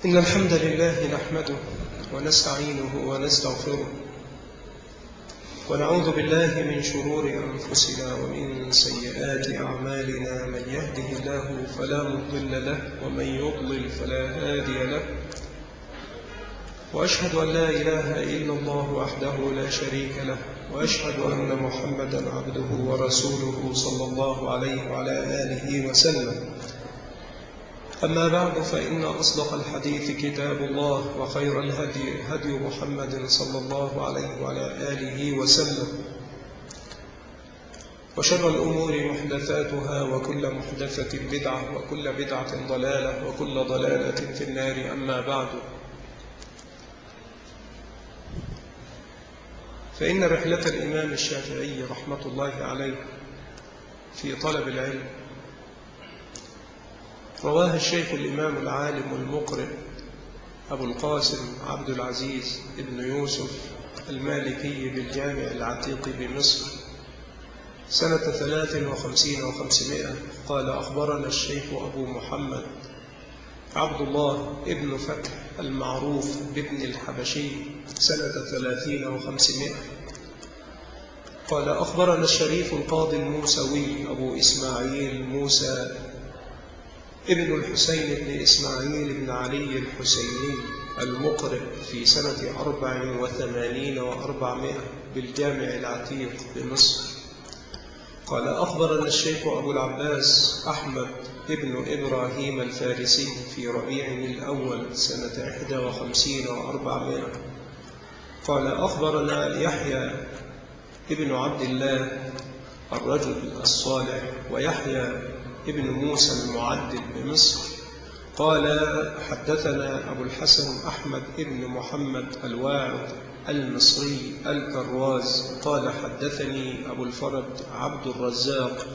إن الحمد لله نحمده ونستعينه ونستغفره ونعوذ بالله من شرور أنفسنا ومن سيئات أعمالنا. من يهده الله فلا مضل له ومن يضلل فلا هادي له، وأشهد أن لا إله إلا الله وحده لا شريك له، وأشهد أن محمدا عبده ورسوله صلى الله عليه وعلى آله وسلم. أما بعد، فإن أصدق الحديث كتاب الله، وخير الهدي هدي محمد صلى الله عليه وعلى آله وسلم، وشر الأمور محدثاتها، وكل محدثة بدعة، وكل بدعة ضلالة، وكل ضلالة في النار. أما بعد، فإن رحلة الإمام الشافعي رحمة الله عليه في طلب العلم رواها الشيخ الإمام العالم المقرئ أبو القاسم عبد العزيز ابن يوسف المالكي بالجامع العتيق بمصر سنة 53 و500. قال: أخبرنا الشيخ أبو محمد عبد الله ابن فتح المعروف بابن الحبشي سنة 30 و500. قال: أخبرنا الشريف القاضي الموسوي أبو إسماعيل موسى ابن الحسين بن إسماعيل بن علي الحسيني المقرئ في سنة 84 و400 بالجامع العتيق بمصر. قال: أخبرنا الشيخ أبو العباس أحمد ابن إبراهيم الفارسي في ربيع الأول سنة 51 و400. قال: أخبرنا يحيى ابن عبد الله الرجل الصالح ويحيى ابن موسى المعدل بمصر. قال: حدثنا أبو الحسن أحمد ابن محمد الواعظ المصري الكراز. قال: حدثني أبو الفرج عبد الرزاق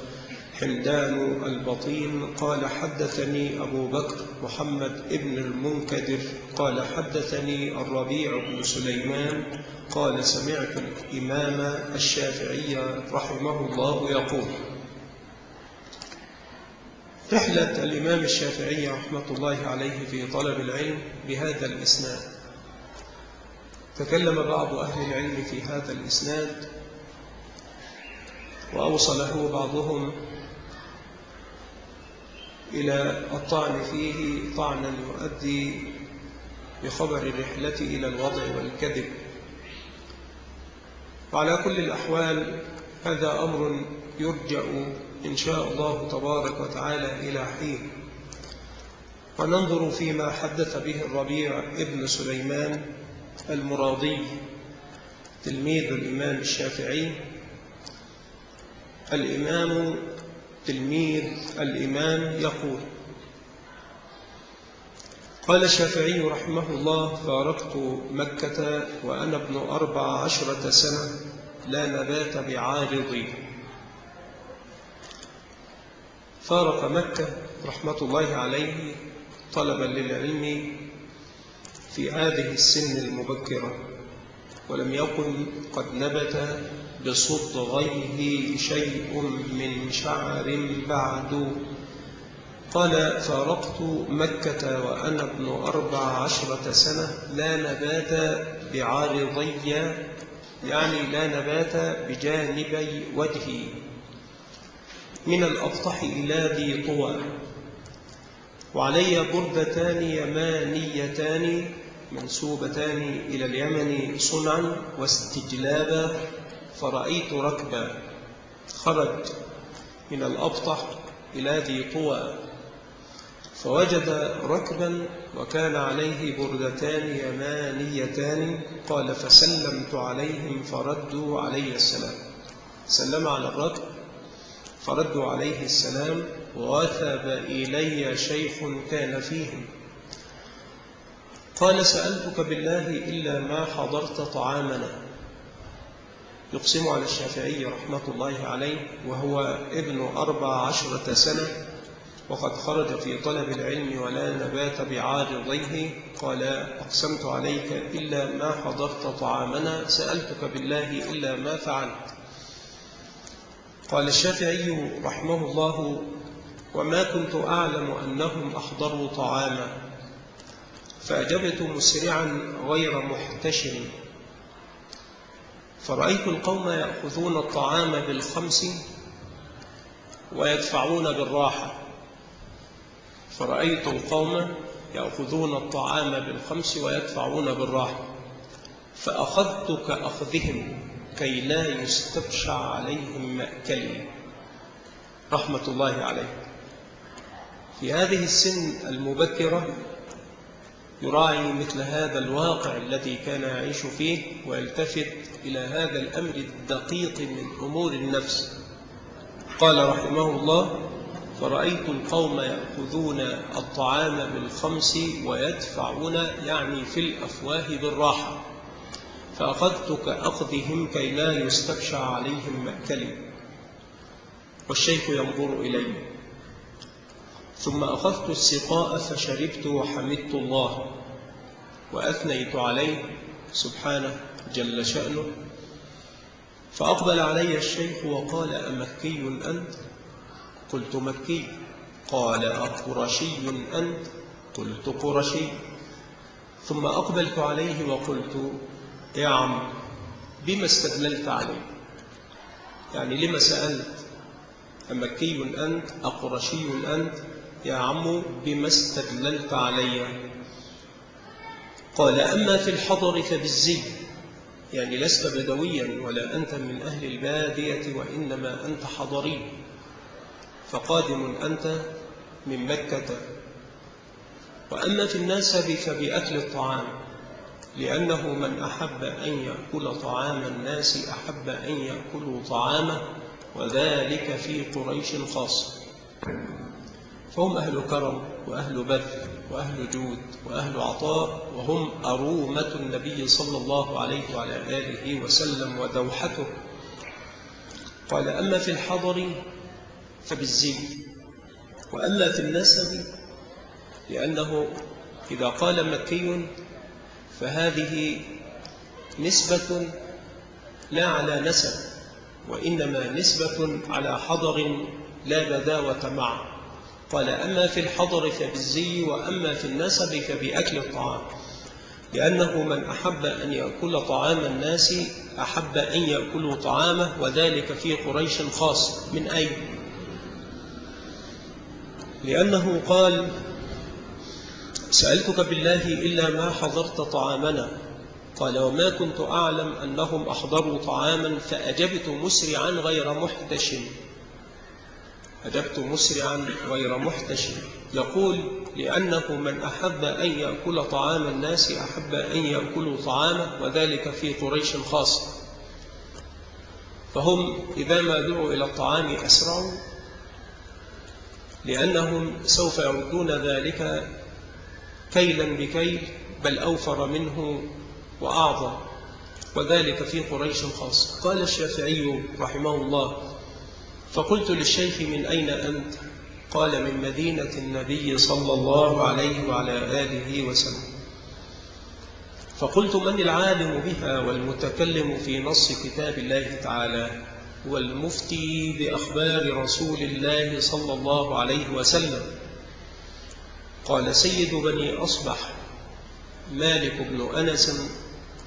حمدان البطين. قال: حدثني أبو بكر محمد ابن المنكدر. قال: حدثني الربيع بن سليمان. قال: سمعت الإمام الشافعي رحمه الله يقول: رحلة الإمام الشافعي رحمة الله عليه في طلب العلم بهذا الإسناد. تكلم بعض أهل العلم في هذا الإسناد، وأوصله بعضهم إلى الطعن فيه طعنا يؤدي بخبر الرحلة إلى الوضع والكذب. وعلى كل الأحوال هذا أمر يرجع إن شاء الله تبارك وتعالى إلى حين، وننظر فيما حدث به الربيع ابن سليمان المراضي تلميذ الإمام الشافعي. الإمام تلميذ الإمام يقول: قال الشافعي رحمه الله: فارقت مكة وأنا ابن 14 سنة لا نبات بعارضي. فارق مكة رحمة الله عليه طلبا للعلم في هذه السن المبكرة، ولم يكن قد نبت بصدغيه شيء من شعر بعد. قال: فارقت مكة وأنا ابن 14 سنة لا نبات بعارضي، يعني لا نبات بجانبي وجهي، من الأبطح إلى ذي طوى، وعلي بردتان يمانيتان منسوبتان إلى اليمن صنعا واستجلابا. فرأيت ركبا خرج من الأبطح إلى ذي طوى، فوجد ركبا وكان عليه بردتان يمانيتان. قال: فسلمت عليهم فردوا علي السلام. سلم على الركب فردوا عليه السلام، ووثب إلي شيخ كان فيهم. قال: سألتك بالله إلا ما حضرت طعامنا. يقسم على الشافعي رحمة الله عليه وهو ابن 14 سنة وقد خرج في طلب العلم ولا نبات بعارضيه. قال: أقسمت عليك إلا ما حضرت طعامنا، سألتك بالله إلا ما فعلت. قال الشافعي رحمه الله: وما كنت أعلم أنهم أحضروا طعاما، فأجبت مسرعا غير محتشم، فرأيت القوم يأخذون الطعام بالخمس ويدفعون بالراحة. فرأيت القوم يأخذون الطعام بالخمس ويدفعون بالراحة، فأخذت كأخذهم كي لا يستبشع عليهم مأكلي رحمة الله عليه. في هذه السن المبكرة يراعي مثل هذا الواقع الذي كان يعيش فيه ويلتفت إلى هذا الأمر الدقيق من أمور النفس. قال رحمه الله: فرأيت القوم يأخذون الطعام بالخمس ويدفعون، يعني في الأفواه بالراحة، فأخذت كأخذهم كي لا يستبشع عليهم مأكلي. والشيخ ينظر إلي. ثم أخذت السقاء فشربت وحمدت الله وأثنيت عليه سبحانه جل شأنه. فأقبل علي الشيخ وقال: أمكي أنت؟ قلت: مكي. قال: أقرشي أنت؟ قلت: قرشي. ثم أقبلت عليه وقلت: يا عم، بما استدللت علي؟ يعني لما سألت؟ أمكي أنت؟ أقرشي أنت؟ يا عم، بما استدللت علي؟ قال: أما في الحضر فبالزي، يعني لست بدويا ولا أنت من أهل البادية، وإنما أنت حضري، فقادم أنت من مكة. وأما في النسب فبأكل الطعام، لأنه من أحب أن يأكل طعام الناس أحب أن يأكلوا طعامه، وذلك في قريش خاصة. فهم أهل كرم وأهل بذل وأهل جود وأهل عطاء، وهم أرومة النبي صلى الله عليه وعلى آله وسلم ودوحته. قال: أما في الحضر فبالزي، وأما في النسب لأنه إذا قال مكي فهذه نسبة لا على نسب، وإنما نسبة على حضر لا بداوة معه. قال: أما في الحضر فبالزي، وأما في النسب فبأكل الطعام، لأنه من أحب أن يأكل طعام الناس أحب أن يأكلوا طعامه، وذلك في قريش خاص. من أين؟ لأنه قال: سألتك بالله إلا ما حضرت طعامنا. قال: وما كنت أعلم أنهم أحضروا طعاما، فأجبت مسرعا غير محتشم. أجبت مسرعا غير محتشم، يقول: لأنه من أحب أن يأكل طعام الناس أحب أن يأكلوا طعامه، وذلك في قريش خاصة. فهم إذا ما دعوا إلى الطعام أسرعوا، لأنهم سوف يردون ذلك كيلا بكيل، بل أوفر منه وأعظم، وذلك في قريش خاصة. قال الشافعي رحمه الله: فقلت للشيخ: من أين أنت؟ قال: من مدينة النبي صلى الله عليه وعلى آله وسلم. فقلت: من العالم بها والمتكلم في نص كتاب الله تعالى والمفتي بأخبار رسول الله صلى الله عليه وسلم؟ قال: سيد بني أصبح مالك بن أنس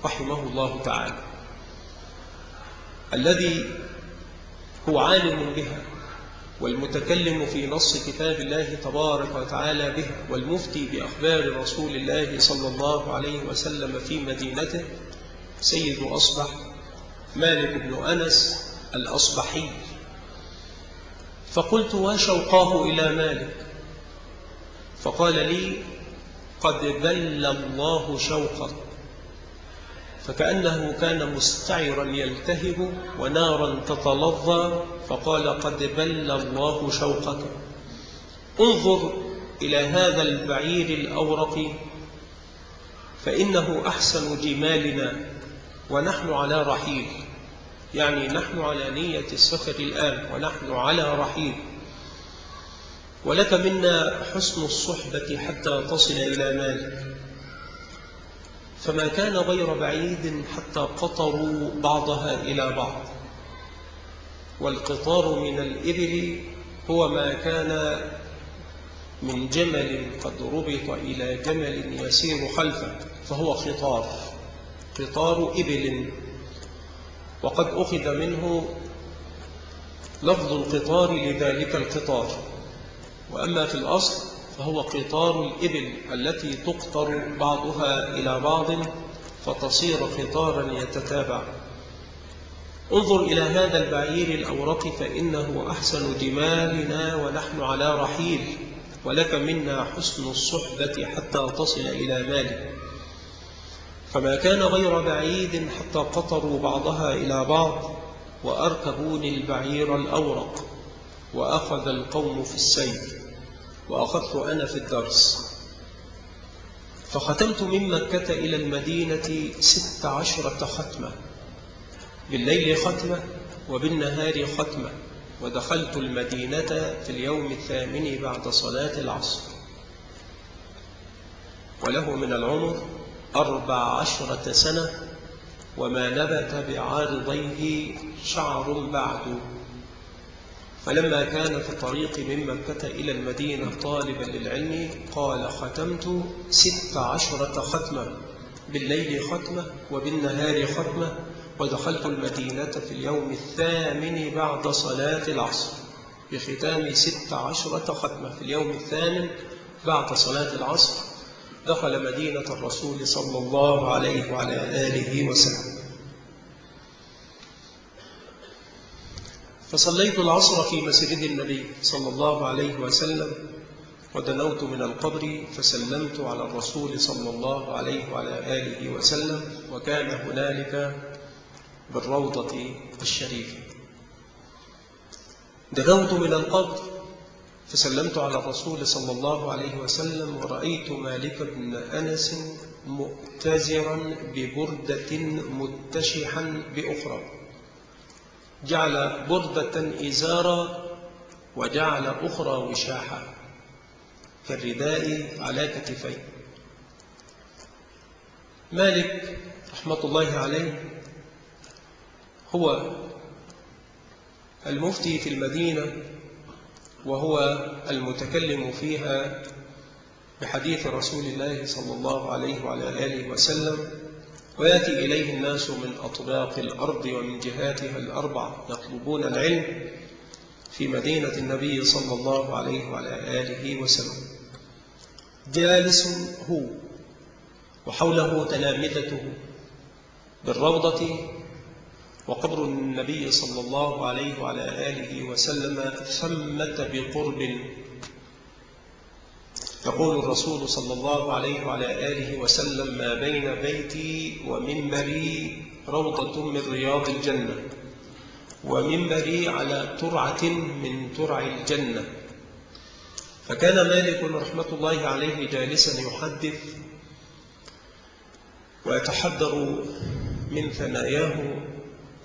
رحمه الله تعالى، الذي هو عالم بها والمتكلم في نص كتاب الله تبارك وتعالى بها والمفتي بأخبار رسول الله صلى الله عليه وسلم في مدينته، سيد أصبح مالك بن أنس الأصبحي. فقلت: وشوقاه إلى مالك؟ فقال لي: قد بل الله شوقك. فكأنه كان مستعرا يلتهب ونارا تتلظى، فقال: قد بل الله شوقك. انظر إلى هذا البعير الأورق، فإنه أحسن جمالنا ونحن على رحيل، يعني نحن على نية السفر الآن ونحن على رحيل، ولك منا حسن الصحبة حتى تصل إلى مالك. فما كان غير بعيد حتى قطروا بعضها إلى بعض، والقطار من الإبل هو ما كان من جمل قد ربط إلى جمل يسير خلفه، فهو قطار إبل. وقد أخذ منه لفظ القطار لذلك القطار، وأما في الأصل فهو قطار الإبل التي تقطر بعضها إلى بعض فتصير قطارا يتتابع. انظر إلى هذا البعير الأورق فإنه أحسن جمالنا ونحن على رحيل، ولك منا حسن الصحبة حتى تصل إلى مالك. فما كان غير بعيد حتى قطروا بعضها إلى بعض وأركبوني البعير الأورق، وأخذ القوم في السير وأخذت أنا في الدرس. فختمت من مكة إلى المدينة 16 ختمة، بالليل ختمة وبالنهار ختمة، ودخلت المدينة في اليوم 8 بعد صلاة العصر، وله من العمر 14 سنة، وما نبت بعارضيه شعر بعد. فلما كان في الطريق من مكة إلى المدينة طالبا للعلم قال: ختمت 16 ختمة، بالليل ختمة وبالنهار ختمة، ودخلت المدينة في اليوم 8 بعد صلاة العصر، بختام 16 ختمة في اليوم 8 بعد صلاة العصر دخل مدينة الرسول صلى الله عليه وعلى آله وسلم. فصليت العصر في مسجد النبي صلى الله عليه وسلم، ودنوت من القبر فسلمت على الرسول صلى الله عليه وعلى آله وسلم، وكان هنالك بالروضة الشريفة. دنوت من القبر فسلمت على الرسول صلى الله عليه وسلم، ورأيت مالك بن أنس مؤتزرا ببردة متشحا بأخرى، جعل بردة إزارا وجعل أخرى وشاحا كالرداء على كتفيه. مالك رحمة الله عليه هو المفتي في المدينة، وهو المتكلم فيها بحديث رسول الله صلى الله عليه وعلى آله وسلم، ويأتي إليه الناس من أطباق الأرض ومن جهاتها الأربع يطلبون العلم في مدينة النبي صلى الله عليه وعلى آله وسلم. جالس هو وحوله تلامذته بالروضة، وقبر النبي صلى الله عليه وعلى آله وسلم ثمة بقرب. يقول الرسول صلى الله عليه وعلى آله وسلم: ما بين بيتي ومنبري روضة من رياض الجنة، ومنبري على ترعة من ترع الجنة. فكان مالك رحمة الله عليه جالسا يحدث ويتحدر من ثناياه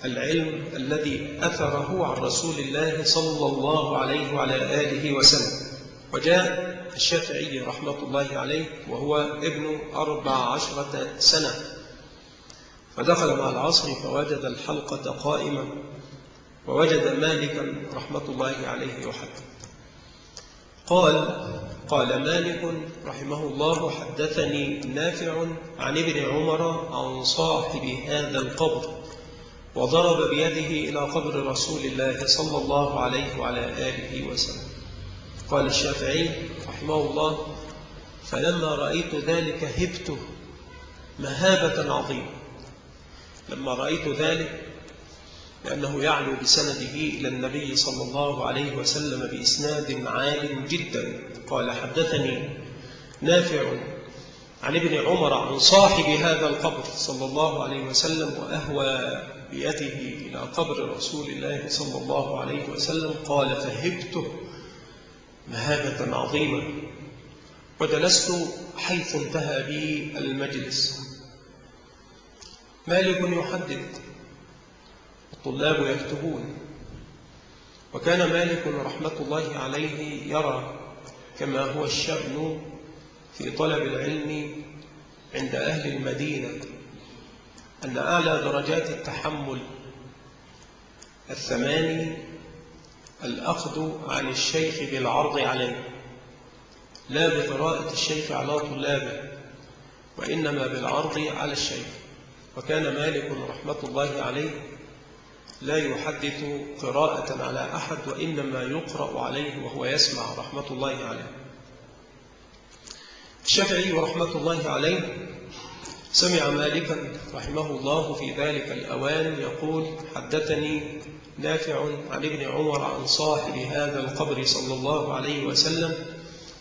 العلم الذي أثره عن رسول الله صلى الله عليه وعلى آله وسلم. وجاء الشافعي رحمة الله عليه وهو ابن 14 سنة، فدخل مع العصر فوجد الحلقة قائمة، ووجد مالكا رحمة الله عليه يحدث. قال مالك رحمه الله: حدثني نافع عن ابن عمر عن صاحب هذا القبر، وضرب بيده إلى قبر رسول الله صلى الله عليه وعلى آله وسلم. قال الشافعي رحمه الله: فلما رأيت ذلك هبته مهابة عظيمة. لما رأيت ذلك، لأنه يعلو بسنده إلى النبي صلى الله عليه وسلم بإسناد عال جدا. قال: حدثني نافع عن ابن عمر عن صاحب هذا القبر صلى الله عليه وسلم، وأهوى بيده إلى قبر رسول الله صلى الله عليه وسلم. قال: فهبته مهابة عظيمة، وجلست حيث انتهى بي المجلس. مالك يحدث، الطلاب يكتبون. وكان مالك رحمة الله عليه يرى كما هو الشأن في طلب العلم عند أهل المدينة أن أعلى درجات التحمل 8 الأخذ عن الشيخ بالعرض عليه، لا بقراءة الشيخ على طلابه، وإنما بالعرض على الشيخ. وكان مالك رحمة الله عليه لا يحدث قراءة على أحد، وإنما يقرأ عليه وهو يسمع رحمة الله عليه. الشافعي رحمة الله عليه سمع مالكا رحمه الله في ذلك الأوان يقول: حدثني نافع عن ابن عمر عن صاحب هذا القبر صلى الله عليه وسلم: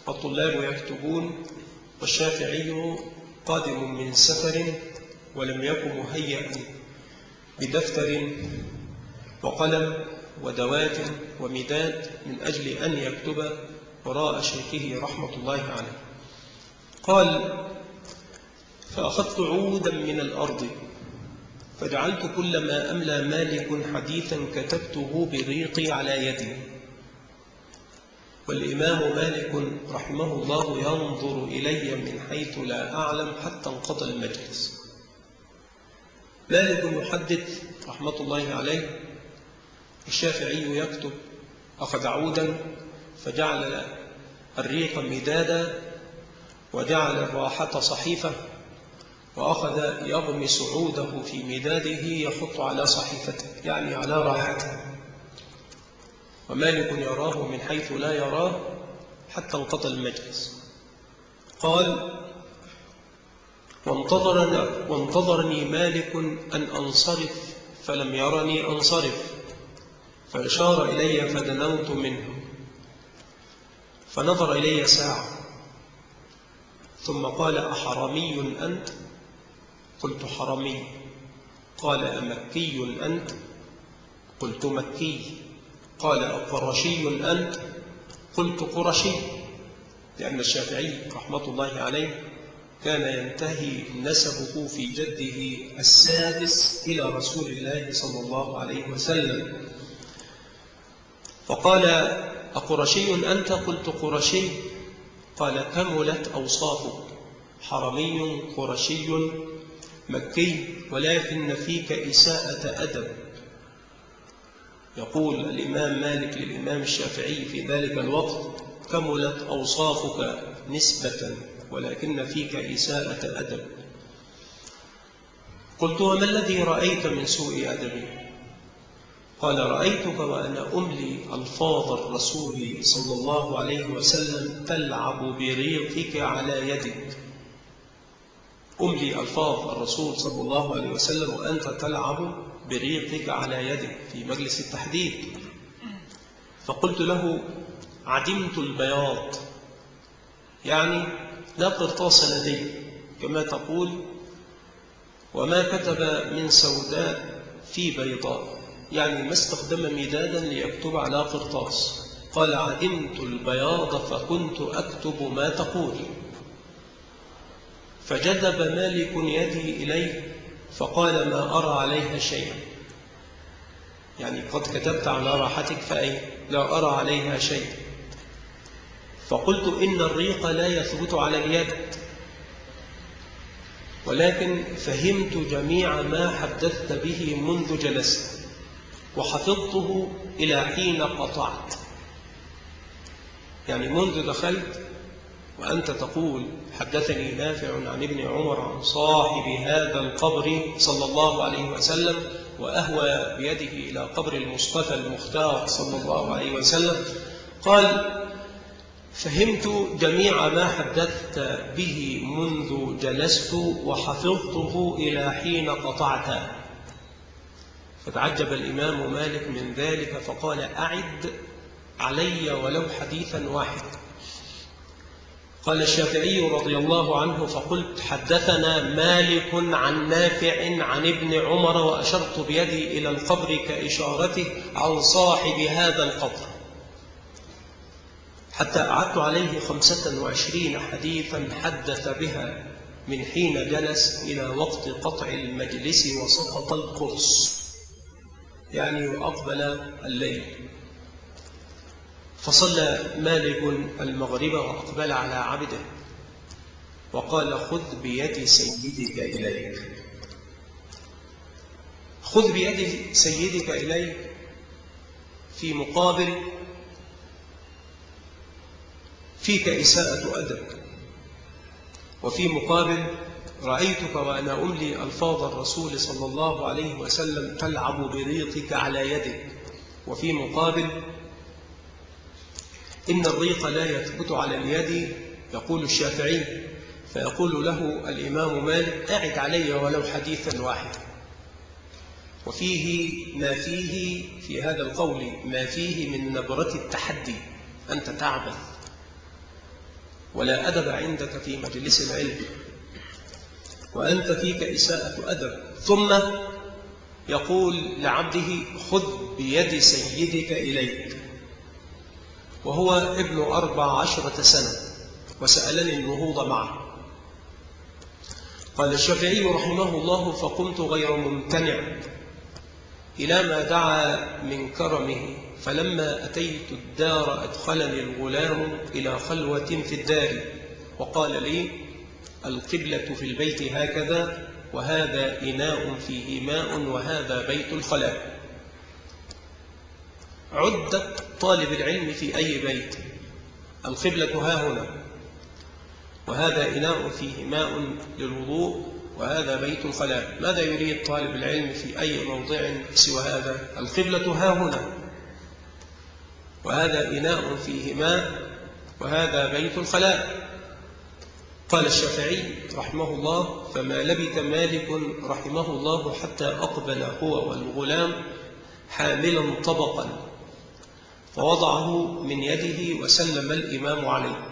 الطلاب يكتبون والشافعي قادم من سفر ولم يكن مهيئا بدفتر وقلم ودوات ومداد من أجل أن يكتب وراء شيخه رحمة الله عليه. قال: فأخذت عودا من الأرض فجعلت كلما أملى مالك حديثا كتبته بريقي على يدي. والإمام مالك رحمه الله ينظر إلي من حيث لا أعلم حتى انقضى المجلس. مالك يحدث رحمة الله عليه، الشافعي يكتب. أخذ عودا فجعل الريق مدادا وجعل الراحة صحيفة، وأخذ يغمس عوده في مداده يحط على صحيفته، يعني على راحته، ومالك يراه من حيث لا يراه حتى انقضى المجلس. قال: وانتظرني مالك أن أنصرف فلم يرني أنصرف، فأشار إلي فدنوت منه، فنظر إلي ساعة ثم قال: أحرمي أنت؟ قلت: حرمي. قال: أمكي أنت؟ قلت: مكي. قال: أقرشي أنت؟ قلت: قرشي. لأن الشافعي رحمة الله عليه كان ينتهي نسبه في جده السادس إلى رسول الله صلى الله عليه وسلم. فقال: أقرشي أنت؟ قلت: قرشي. قال: كملت أوصافك، حرمي قرشي مكي، ولكن فيك إساءة أدب. يقول الإمام مالك للإمام الشافعي في ذلك الوقت: كملت أوصافك نسبة ولكن فيك إساءة أدب. قلت: وما الذي رأيت من سوء أدبي؟ قال: رأيتك وأنا أملي ألفاظ الرسول صلى الله عليه وسلم تلعب بريقك على يدك. أملي ألفاظ الرسول صلى الله عليه وسلم وأنت تلعب بريقك على يدك في مجلس التحديد. فقلت له: عدمت البياض، يعني لا قرطاس لدي كما تقول، وما كتب من سوداء في بيضاء، يعني ما استخدم مدادا ليكتب على قرطاس. قال: عدمت البياض فكنت أكتب ما تقول. فجذب مالك يدي إليه فقال: ما أرى عليها شيئا، يعني قد كتبت على راحتك فأي لا أرى عليها شيئا. فقلت: إن الريق لا يثبت على اليد، ولكن فهمت جميع ما حدثت به منذ جلست وحفظته إلى حين قطعت، يعني منذ دخلت وأنت تقول: حدثني نافع عن ابن عمر عن صاحب هذا القبر صلى الله عليه وسلم، وأهوى بيده إلى قبر المصطفى المختار صلى الله عليه وسلم. قال: فهمت جميع ما حدثت به منذ جلست وحفظته إلى حين قطعت. فتعجب الإمام مالك من ذلك فقال: أعد علي ولو حديثا واحد. قال الشافعي رضي الله عنه: فقلت: حدثنا مالك عن نافع عن ابن عمر، وأشرت بيدي إلى القبر كإشارته عن صاحب هذا القبر، حتى أعدت عليه 25 حديثا حدث بها من حين جلس إلى وقت قطع المجلس وسقط القرص، يعني وأقبل الليل. فصلى مالك المغرب وأقبل على عبده وقال: خذ بيد سيدك إليك. خذ بيد سيدك إليك في مقابل فيك إساءة أدب، وفي مقابل رأيتك وأنا أملي ألفاظ الرسول صلى الله عليه وسلم تلعب بريقك على يدك. وفي مقابل إن الريق لا يثبت على اليد، يقول الشافعي، فيقول له الإمام مالك: أعد علي ولو حديثا واحدا. وفيه ما فيه في هذا القول ما فيه من نبرة التحدي، أنت تعبث ولا أدب عندك في مجلس العلم، وأنت فيك إساءة أدب. ثم يقول لعبده: خذ بيد سيدك إليك، وهو ابن 14 سنة وسألني النهوض معه. قال الشافعي رحمه الله: فقمت غير ممتنع إلى ما دعا من كرمه، فلما أتيت الدار أدخلني الغلام إلى خلوة في الدار، وقال لي: القبلة في البيت هكذا، وهذا إناء فيه ماء، وهذا بيت الخلاء. عدت طالب العلم في أي بيت، القبلة ها هنا، وهذا إناء فيه ماء للوضوء، وهذا بيت الخلاء. ماذا يريد طالب العلم في أي موضع سوى هذا؟ القبلة ها هنا، وهذا إناء فيه ماء، وهذا بيت الخلاء. قال الشافعي رحمه الله: فما لبث مالك رحمه الله حتى أقبل هو والغلام حاملا طبقا، فوضعه من يده وسلم الإمام عليه،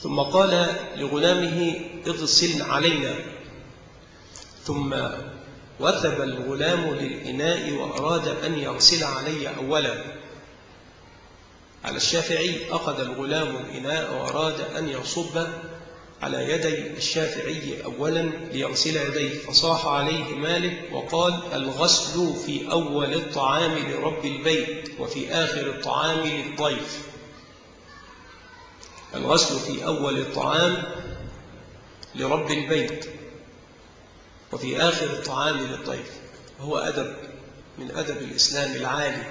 ثم قال لغلامه: اغسل علينا. ثم وثب الغلام للإناء وأراد أن يغسل علي أولا. على الشافعي أخذ الغلام الإناء وأراد أن يصب على يدي الشافعي أولا ليغسل يديه، فصاح عليه مالك وقال: الغسل في أول الطعام لرب البيت، وفي آخر الطعام للضيف. الغسل في أول الطعام لرب البيت، وفي آخر الطعام للضيف. هو أدب من أدب الإسلام العالي،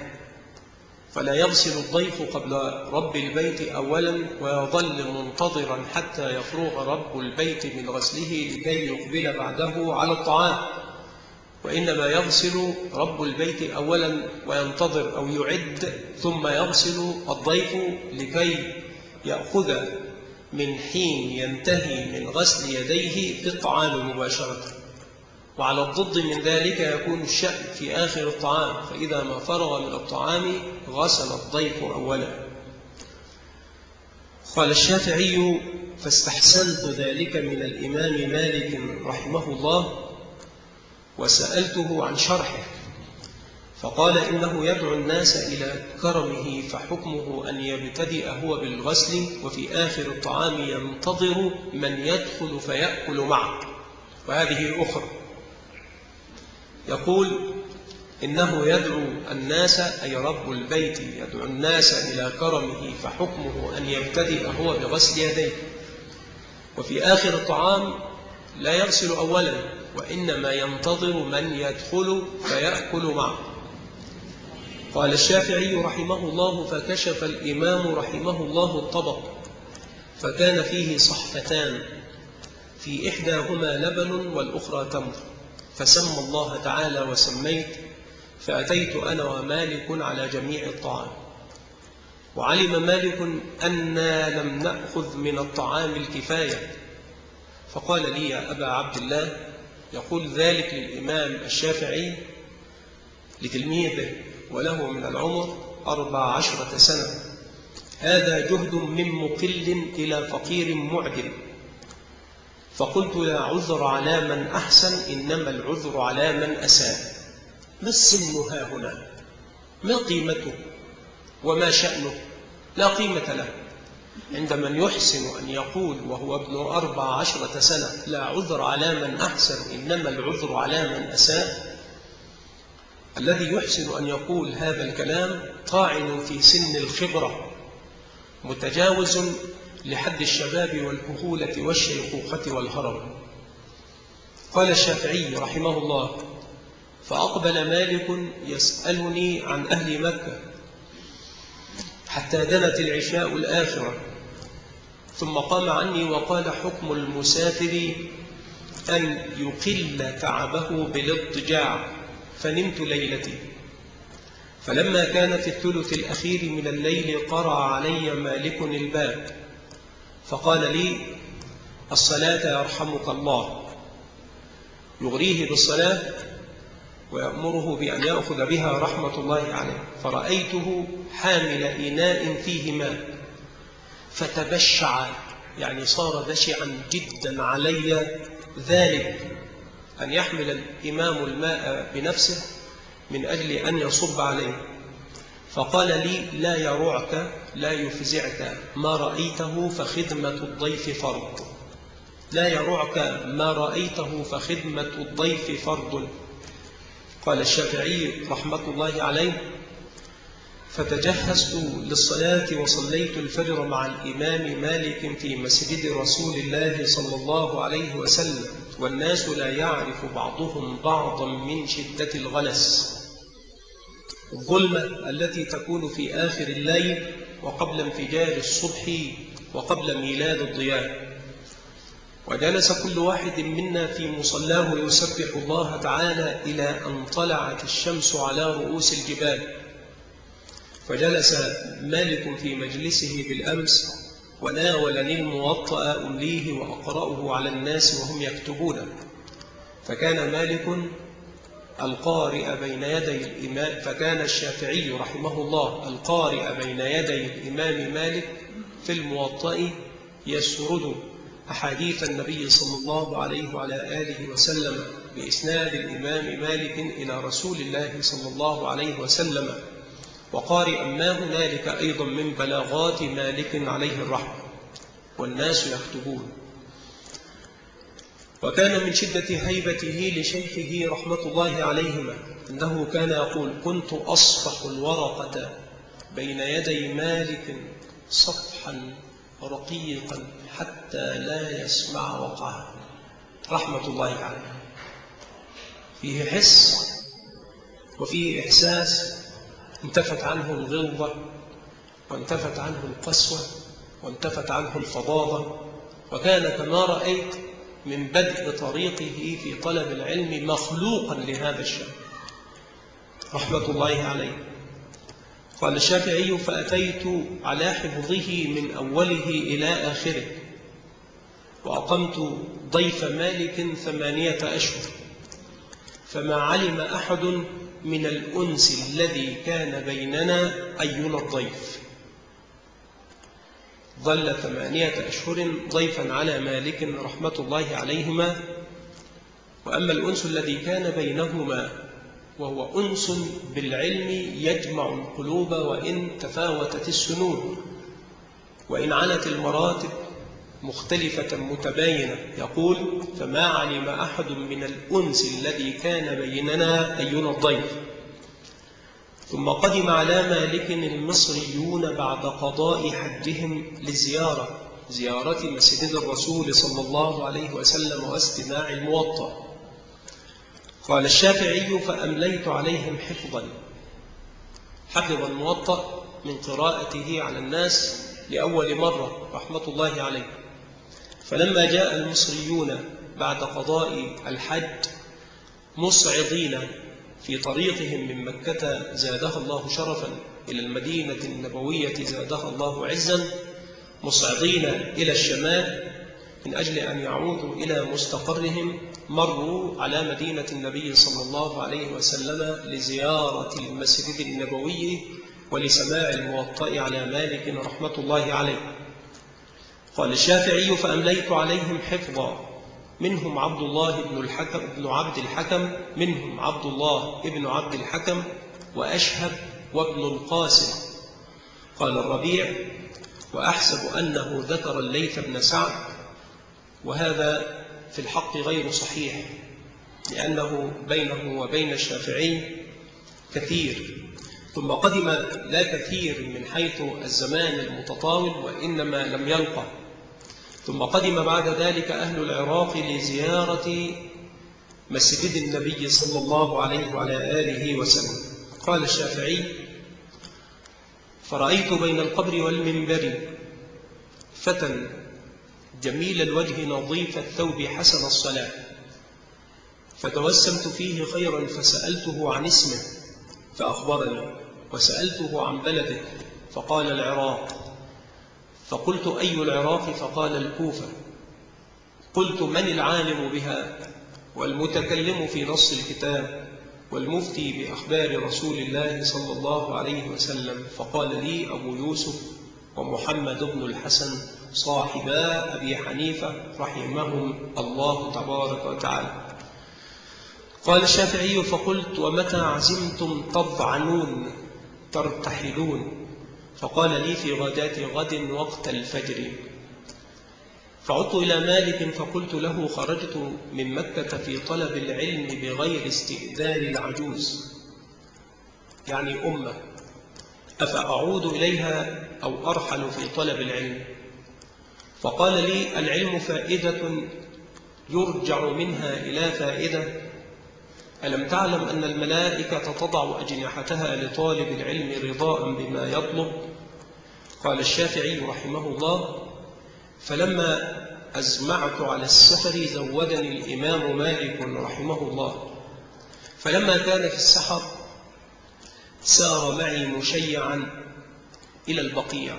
فلا يغسل الضيف قبل رب البيت أولا ويظل منتظرا حتى يفرغ رب البيت من غسله لكي يقبل بعده على الطعام، وإنما يغسل رب البيت أولا وينتظر أو يعد، ثم يغسل الضيف لكي يأخذ من حين ينتهي من غسل يديه في الطعام مباشرة. وعلى الضد من ذلك يكون الشأن في آخر الطعام، فإذا ما فرغ من الطعام غسل الضيف أولا. قال الشافعي: فاستحسنت ذلك من الإمام مالك رحمه الله، وسألته عن شرحه، فقال: إنه يدعو الناس إلى كرمه، فحكمه أن يبتدئ هو بالغسل، وفي آخر الطعام ينتظر من يدخل فيأكل معه. وهذه أخرى، يقول: إنه يدعو الناس، أي رب البيت يدعو الناس إلى كرمه، فحكمه أن يبتدئ هو بغسل يديه، وفي آخر الطعام لا يغسل أولا، وإنما ينتظر من يدخل فيأكل معه. قال الشافعي رحمه الله: فكشف الإمام رحمه الله الطبق، فكان فيه صحفتان، في إحداهما لبن والأخرى تمر، فسمى الله تعالى وسميت، فأتيت أنا ومالك على جميع الطعام. وعلم مالك أننا لم نأخذ من الطعام الكفاية، فقال لي: يا أبا عبد الله، يقول ذلك للإمام الشافعي لتلميذه وله من العمر 14 سنة: هذا جهد من مقل إلى فقير معدل. فقلت: لا عذر على من أحسن، إنما العذر على من أساء. ما السن ها هنا؟ ما قيمته وما شأنه؟ لا قيمة له عند من يحسن أن يقول وهو ابن 14 سنة: لا عذر على من أحسن، إنما العذر على من أساء. الذي يحسن أن يقول هذا الكلام طاعن في سن الخبرة، متجاوز لحد الشباب والكهولة والشيخوخة والهرم. قال الشافعي رحمه الله: فأقبل مالك يسألني عن أهل مكة حتى دنت العشاء الآخرة، ثم قام عني وقال: حكم المسافر أن يقل تعبه بالاضطجاع. فنمت ليلتي، فلما كان في الثلث الأخير من الليل قرع علي مالك الباب فقال لي: الصلاة يرحمك الله. يغريه بالصلاة ويأمره بأن يأخذ بها رحمة الله عليه. فرأيته حامل إناء فيه ماء فتبشع، يعني صار بشعا جدا علي ذلك أن يحمل الإمام الماء بنفسه من أجل أن يصب عليه. فقال لي: لا يرعك، لا يفزعك ما رأيته فخدمة الضيف فرض. لا يرعك ما رأيته فخدمة الضيف فرض. قال الشافعي رحمة الله عليه: فتجهزت للصلاة وصليت الفجر مع الإمام مالك في مسجد رسول الله صلى الله عليه وسلم، والناس لا يعرف بعضهم بعضا من شدة الغلس، الظلمة التي تكون في آخر الليل وقبل انفجار الصبح وقبل ميلاد الضياء. وجلس كل واحد منا في مصلاه يسبح الله تعالى إلى أن طلعت الشمس على رؤوس الجبال. فجلس مالك في مجلسه بالأمس وناولني الموطأ أمليه وأقرأه على الناس وهم يكتبون. فكان مالك القارئ بين يدي الإمام، فكان الشافعي رحمه الله القارئ بين يدي الإمام مالك في الموطأ يسرد أحاديث النبي صلى الله عليه وعلى آله وسلم بإسناد الإمام مالك إلى رسول الله صلى الله عليه وسلم، وقارئا ما هنالك أيضا من بلاغات مالك عليه الرحمة، والناس يكتبون. وكان من شدة هيبته لشيخه رحمة الله عليهما أنه كان يقول: كنت أصفح الورقة بين يدي مالك صفحا رقيقا حتى لا يسمع وقعها، رحمة الله عليه. فيه حس وفيه إحساس، انتفت عنه الغلظة وانتفت عنه القسوة وانتفت عنه الفظاظة، وكان كما رأيت من بدء طريقه في طلب العلم مخلوقا لهذا الشأن رحمة الله عليه. قال الشافعي: فأتيت على حفظه من أوله إلى آخره، وأقمت ضيف مالك 8 أشهر، فما علم أحد من الأنس الذي كان بيننا أينا الضيف. ظل 8 أشهر ضيفا على مالك رحمة الله عليهما. وأما الأنس الذي كان بينهما وهو أنس بالعلم يجمع القلوب وإن تفاوتت السنون وإن علت المراتب مختلفة متباينة. يقول: فما علم أحد من الأنس الذي كان بيننا أينا الضيف. ثم قدم على مالك المصريون بعد قضاء حجهم زيارة مسجد الرسول صلى الله عليه وسلم واستماع الموطأ. قال الشافعي: فأمليت عليهم حفظا، حفظ الموطأ من قراءته على الناس لأول مرة رحمة الله عليه. فلما جاء المصريون بعد قضاء الحج مصعدين في طريقهم من مكة زادها الله شرفا إلى المدينة النبوية زادها الله عزا، مصعدين إلى الشمال من أجل أن يعودوا إلى مستقرهم، مروا على مدينة النبي صلى الله عليه وسلم لزيارة المسجد النبوي ولسماع الموطأ على مالك رحمة الله عليه. قال الشافعي: فأمليت عليهم حفظا، منهم عبد الله بن عبد الحكم، منهم عبد الله بن عبد الحكم وأشهب وابن القاسم. قال الربيع: وأحسب أنه ذكر الليث بن سعد، وهذا في الحق غير صحيح، لأنه بينه وبين الشافعي كثير. ثم قدم لا كثير من حيث الزمان المتطاول، وإنما لم يلقى. ثم قدم بعد ذلك أهل العراق لزيارة مسجد النبي صلى الله عليه وعلى آله وسلم. قال الشافعي: فرأيت بين القبر والمنبر فتى جميل الوجه نظيف الثوب حسن الصلاة، فتوسمت فيه خيرا فسألته عن اسمه فأخبرني، وسألته عن بلده فقال العراق، فقلت أي العراق؟ فقال الكوفة. قلت من العالم بها والمتكلم في نص الكتاب والمفتي بأخبار رسول الله صلى الله عليه وسلم؟ فقال لي أبو يوسف ومحمد بن الحسن صاحبا أبي حنيفة رحمهم الله تبارك وتعالى. قال الشافعي: فقلت: ومتى عزمتم تضعنون ترتحلون؟ فقال لي: في غداة غد وقت الفجر. فعدت إلى مالك فقلت له: خرجت من مكة في طلب العلم بغير استئذان العجوز، يعني أمة، أفأعود إليها أو أرحل في طلب العلم؟ فقال لي: العلم فائدة يرجع منها إلى فائدة، ألم تعلم أن الملائكة تضع أجنحتها لطالب العلم رضاء بما يطلب؟ قال الشافعي رحمه الله: فلما أزمعت على السفر زودني الإمام مالك رحمه الله، فلما كان في السحر سار معي مشيعا إلى البقيع،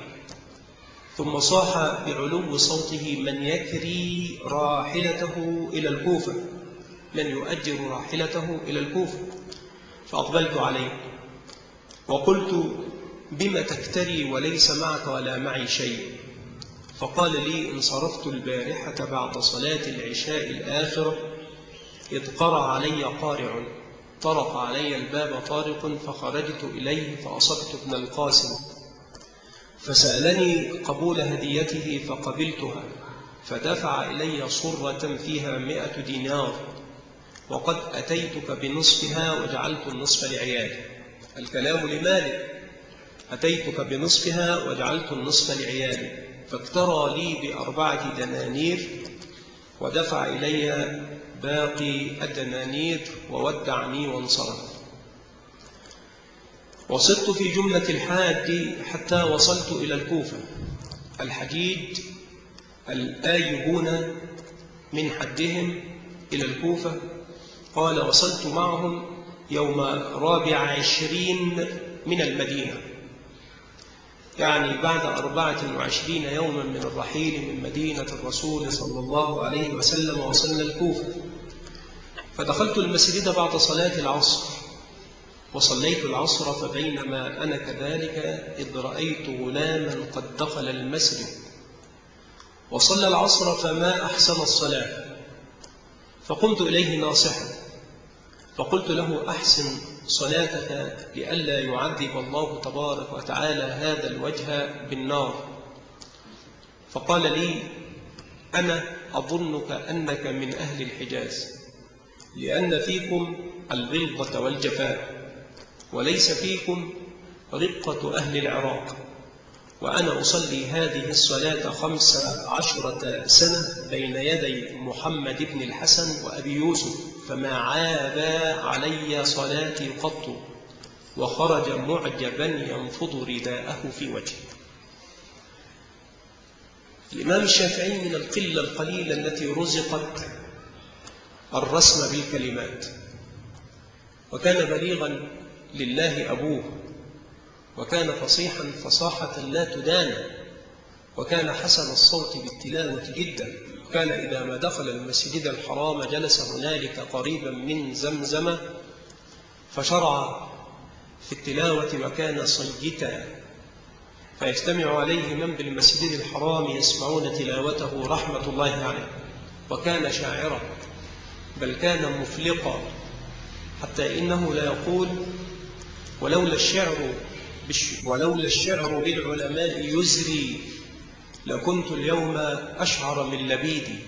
ثم صاح بعلو صوته: من يكري راحلته إلى الكوفة، من يؤجر راحلته إلى الكوفة؟ فأقبلت عليه وقلت: بما تكتري وليس معك ولا معي شيء؟ فقال لي: انصرفت البارحة بعد صلاة العشاء الآخرة إذ قرع علي قارع، طرق علي الباب طارق، فخرجت إليه فأصبت ابن القاسم، فسألني قبول هديته فقبلتها، فدفع إلي صرة فيها 100 دينار، وقد أتيتك بنصفها وجعلت النصف لعيالي. الكلام لمالك: أتيتك بنصفها وجعلت النصف لعيالي، فاكترى لي ب4 دنانير ودفع إلي باقي الدنانير وودعني وانصرف. وصرت في جملة الحاج حتى وصلت إلى الكوفة. الحجيج الآيبون من حدهم إلى الكوفة. قال: وصلت معهم يوم 24 من المدينة، يعني بعد 24 يوما من الرحيل من مدينة الرسول صلى الله عليه وسلم، وصلنا الكوفة. فدخلت المسجد بعد صلاة العصر وصليت العصر، فبينما أنا كذلك إذ رأيت غلاما قد دخل المسجد وصلى العصر فما أحسن الصلاة، فقمت إليه ناصحا فقلت له: أحسن صلاتك لئلا يعذب الله تبارك وتعالى هذا الوجه بالنار. فقال لي: أنا أظنك أنك من أهل الحجاز، لأن فيكم الغلظة والجفاء، وليس فيكم رقة أهل العراق، وأنا أصلي هذه الصلاة 15 سنة بين يدي محمد بن الحسن وأبي يوسف، فما عابا علي صلاتي قط، وخرج معجبا ينفض رداءه في وجهه. الإمام الشافعي من القلة القليلة التي رزقت الرسم بالكلمات، وكان بليغا لله أبوه، وكان فصيحا فصاحة لا تدان، وكان حسن الصوت بالتلاوة جدا. كان إذا ما دخل المسجد الحرام جلس هنالك قريبا من زمزم فشرع في التلاوة، وكان صيتا فيجتمع عليه من بالمسجد الحرام يسمعون تلاوته رحمة الله عليه. وكان شاعرا، بل كان مفلقا، حتى إنه لا يقول: ولولا الشعر بالعلماء يزري لكنت اليوم أشعر من لبيدي.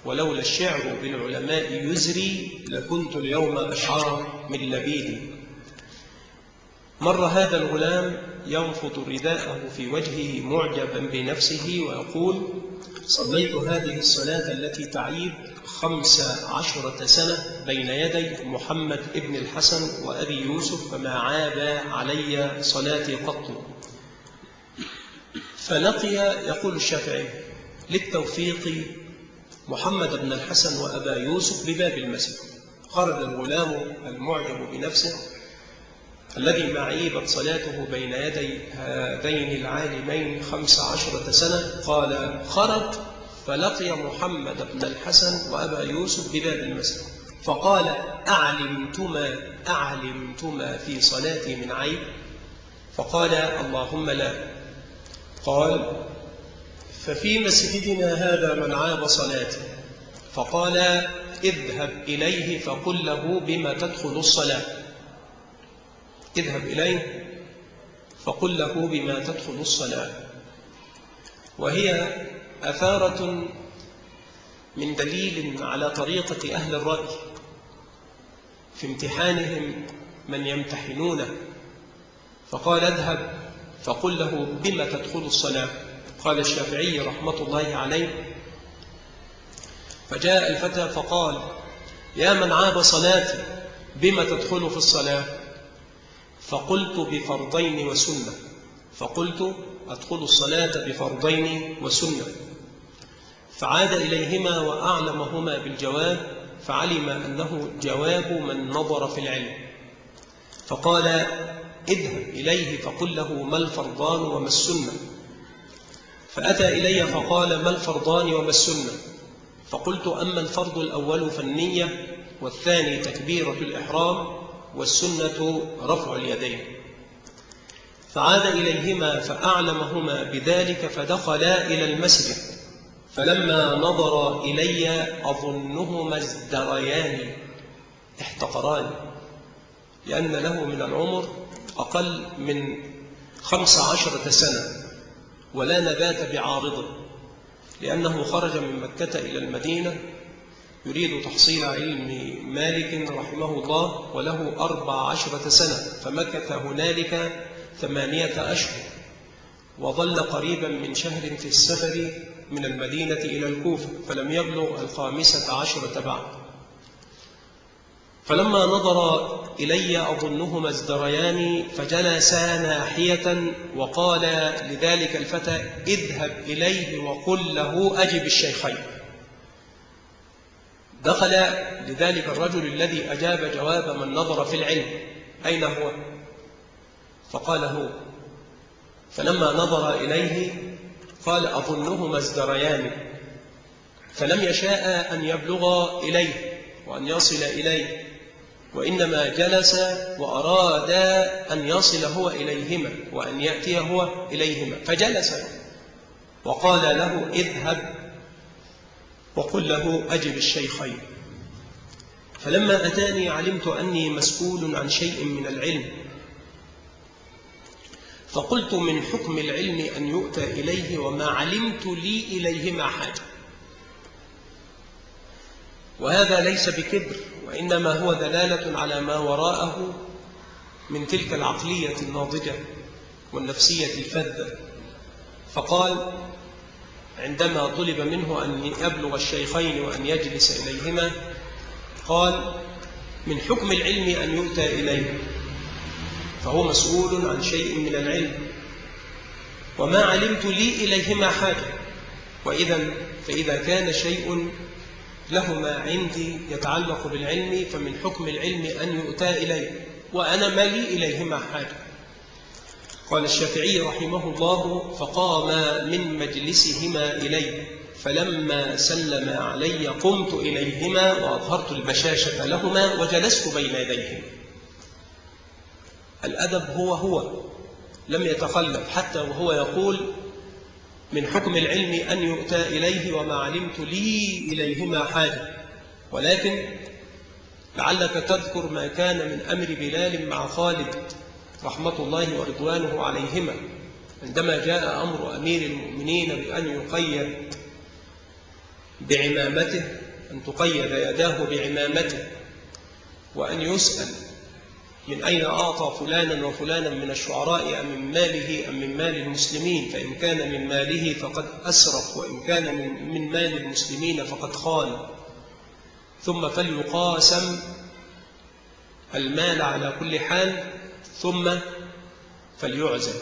ولولا الشعر بالعلماء يزري لكنت اليوم أشعر من لبيدي. مر هذا الغلام ينفض رداءه في وجهه معجبا بنفسه ويقول: صليت هذه الصلاة التي تعيب 15 سنة بين يدي محمد ابن الحسن وأبي يوسف، فما عاب علي صلاتي قط. فلقي، يقول الشافعي، للتوفيق محمد بن الحسن وأبا يوسف بباب المسجد. خرج الغلام المعجب بنفسه الذي معيبت صلاته بين يدي هذين العالمين 15 سنة، قال خرج فلقي محمد بن الحسن وأبا يوسف بباب المسجد فقال أعلمتما في صلاتي من عيب؟ فقال اللهم لا. قال ففي مسجدنا هذا من عاب صلاتي. فقال اذهب إليه فقل له بما تدخل الصلاة. اذهب إليه فقل له بما تدخل الصلاة. وهي أثارة من دليل على طريقة أهل الرأي في امتحانهم من يمتحنونه. فقال اذهب فقل له بما تدخل الصلاة. قال الشافعي رحمة الله عليه فجاء الفتى فقال يا من عاب صلاتي بما تدخل في الصلاة؟ فقلت بفرضين وسنة. فقلت أدخل الصلاة بفرضين وسنة. فعاد إليهما وأعلمهما بالجواب، فعلم أنه جواب من نظر في العلم. فقال اذهب إليه فقل له ما الفرضان وما السنة. فأتى إلي فقال ما الفرضان وما السنة؟ فقلت أما الفرض الأول فالنية، والثاني تكبيرة الإحرام، والسنة رفع اليدين. فعاد إليهما فأعلمهما بذلك فدخلا إلى المسجد، فلما نظر إلي أظنهما ازدريان احتقران، لأن له من العمر أقل من 15 سنة ولا نبات بعارضه، لأنه خرج من مكة إلى المدينة يريد تحصيل علم مالك رحمه الله، وله 14 سنة، فمكث هنالك 8 أشهر، وظل قريبا من شهر في السفر من المدينة إلى الكوفة، فلم يبلغ 15 بعد. فلما نظر إلي أظنهما ازدريان فجلسا ناحية، وقال لذلك الفتى اذهب إليه وقل له أجب الشيخين. دخل لذلك الرجل الذي أجاب جواب من نظر في العلم أين هو؟ فقال هو. فلما نظر إليه قال أظنهما ازدريان، فلم يشاء أن يبلغ إليه وأن يصل إليه، وإنما جلس وأراد أن يصل هو إليهما وأن يأتي هو إليهما، فجلس وقال له اذهب وقل له أجب الشيخين. فلما أتاني علمت أني مسؤول عن شيء من العلم، فقلت من حكم العلم أن يؤتى إليه وما علمت لي إليهما حاجة. وهذا ليس بكبر، وإنما هو دلالة على ما وراءه من تلك العقلية الناضجة والنفسية الفذة. فقال عندما طلب منه أن يبلغ الشيخين وأن يجلس إليهما، قال من حكم العلم أن يؤتى إليه، فهو مسؤول عن شيء من العلم، وما علمت لي إليهما حاجة. فإذا كان شيء لهما عندي يتعلق بالعلم فمن حكم العلم أن يؤتى إليه، وأنا ما لي إليهما حاجة. قال الشافعي رحمه الله فقام من مجلسهما إليه، فلما سلم علي قمت إليهما وأظهرت البشاشة لهما وجلست بين يديهما. الأدب هو لم يتخلف، حتى وهو يقول من حكم العلم أن يؤتى إليه وما علمت لي إليهما حاجة. ولكن لعلك تذكر ما كان من أمر بلال مع خالد رحمة الله ورضوانه عليهما، عندما جاء أمر أمير المؤمنين بأن يقيد بعمامته، أن تقيد يداه بعمامته، وأن يسأل من أين أعطى فلانا وفلانا من الشعراء أم من ماله أم من مال المسلمين، فإن كان من ماله فقد أسرق، وإن كان من مال المسلمين فقد خان، ثم فليقاسم المال على كل حال ثم فليعزل.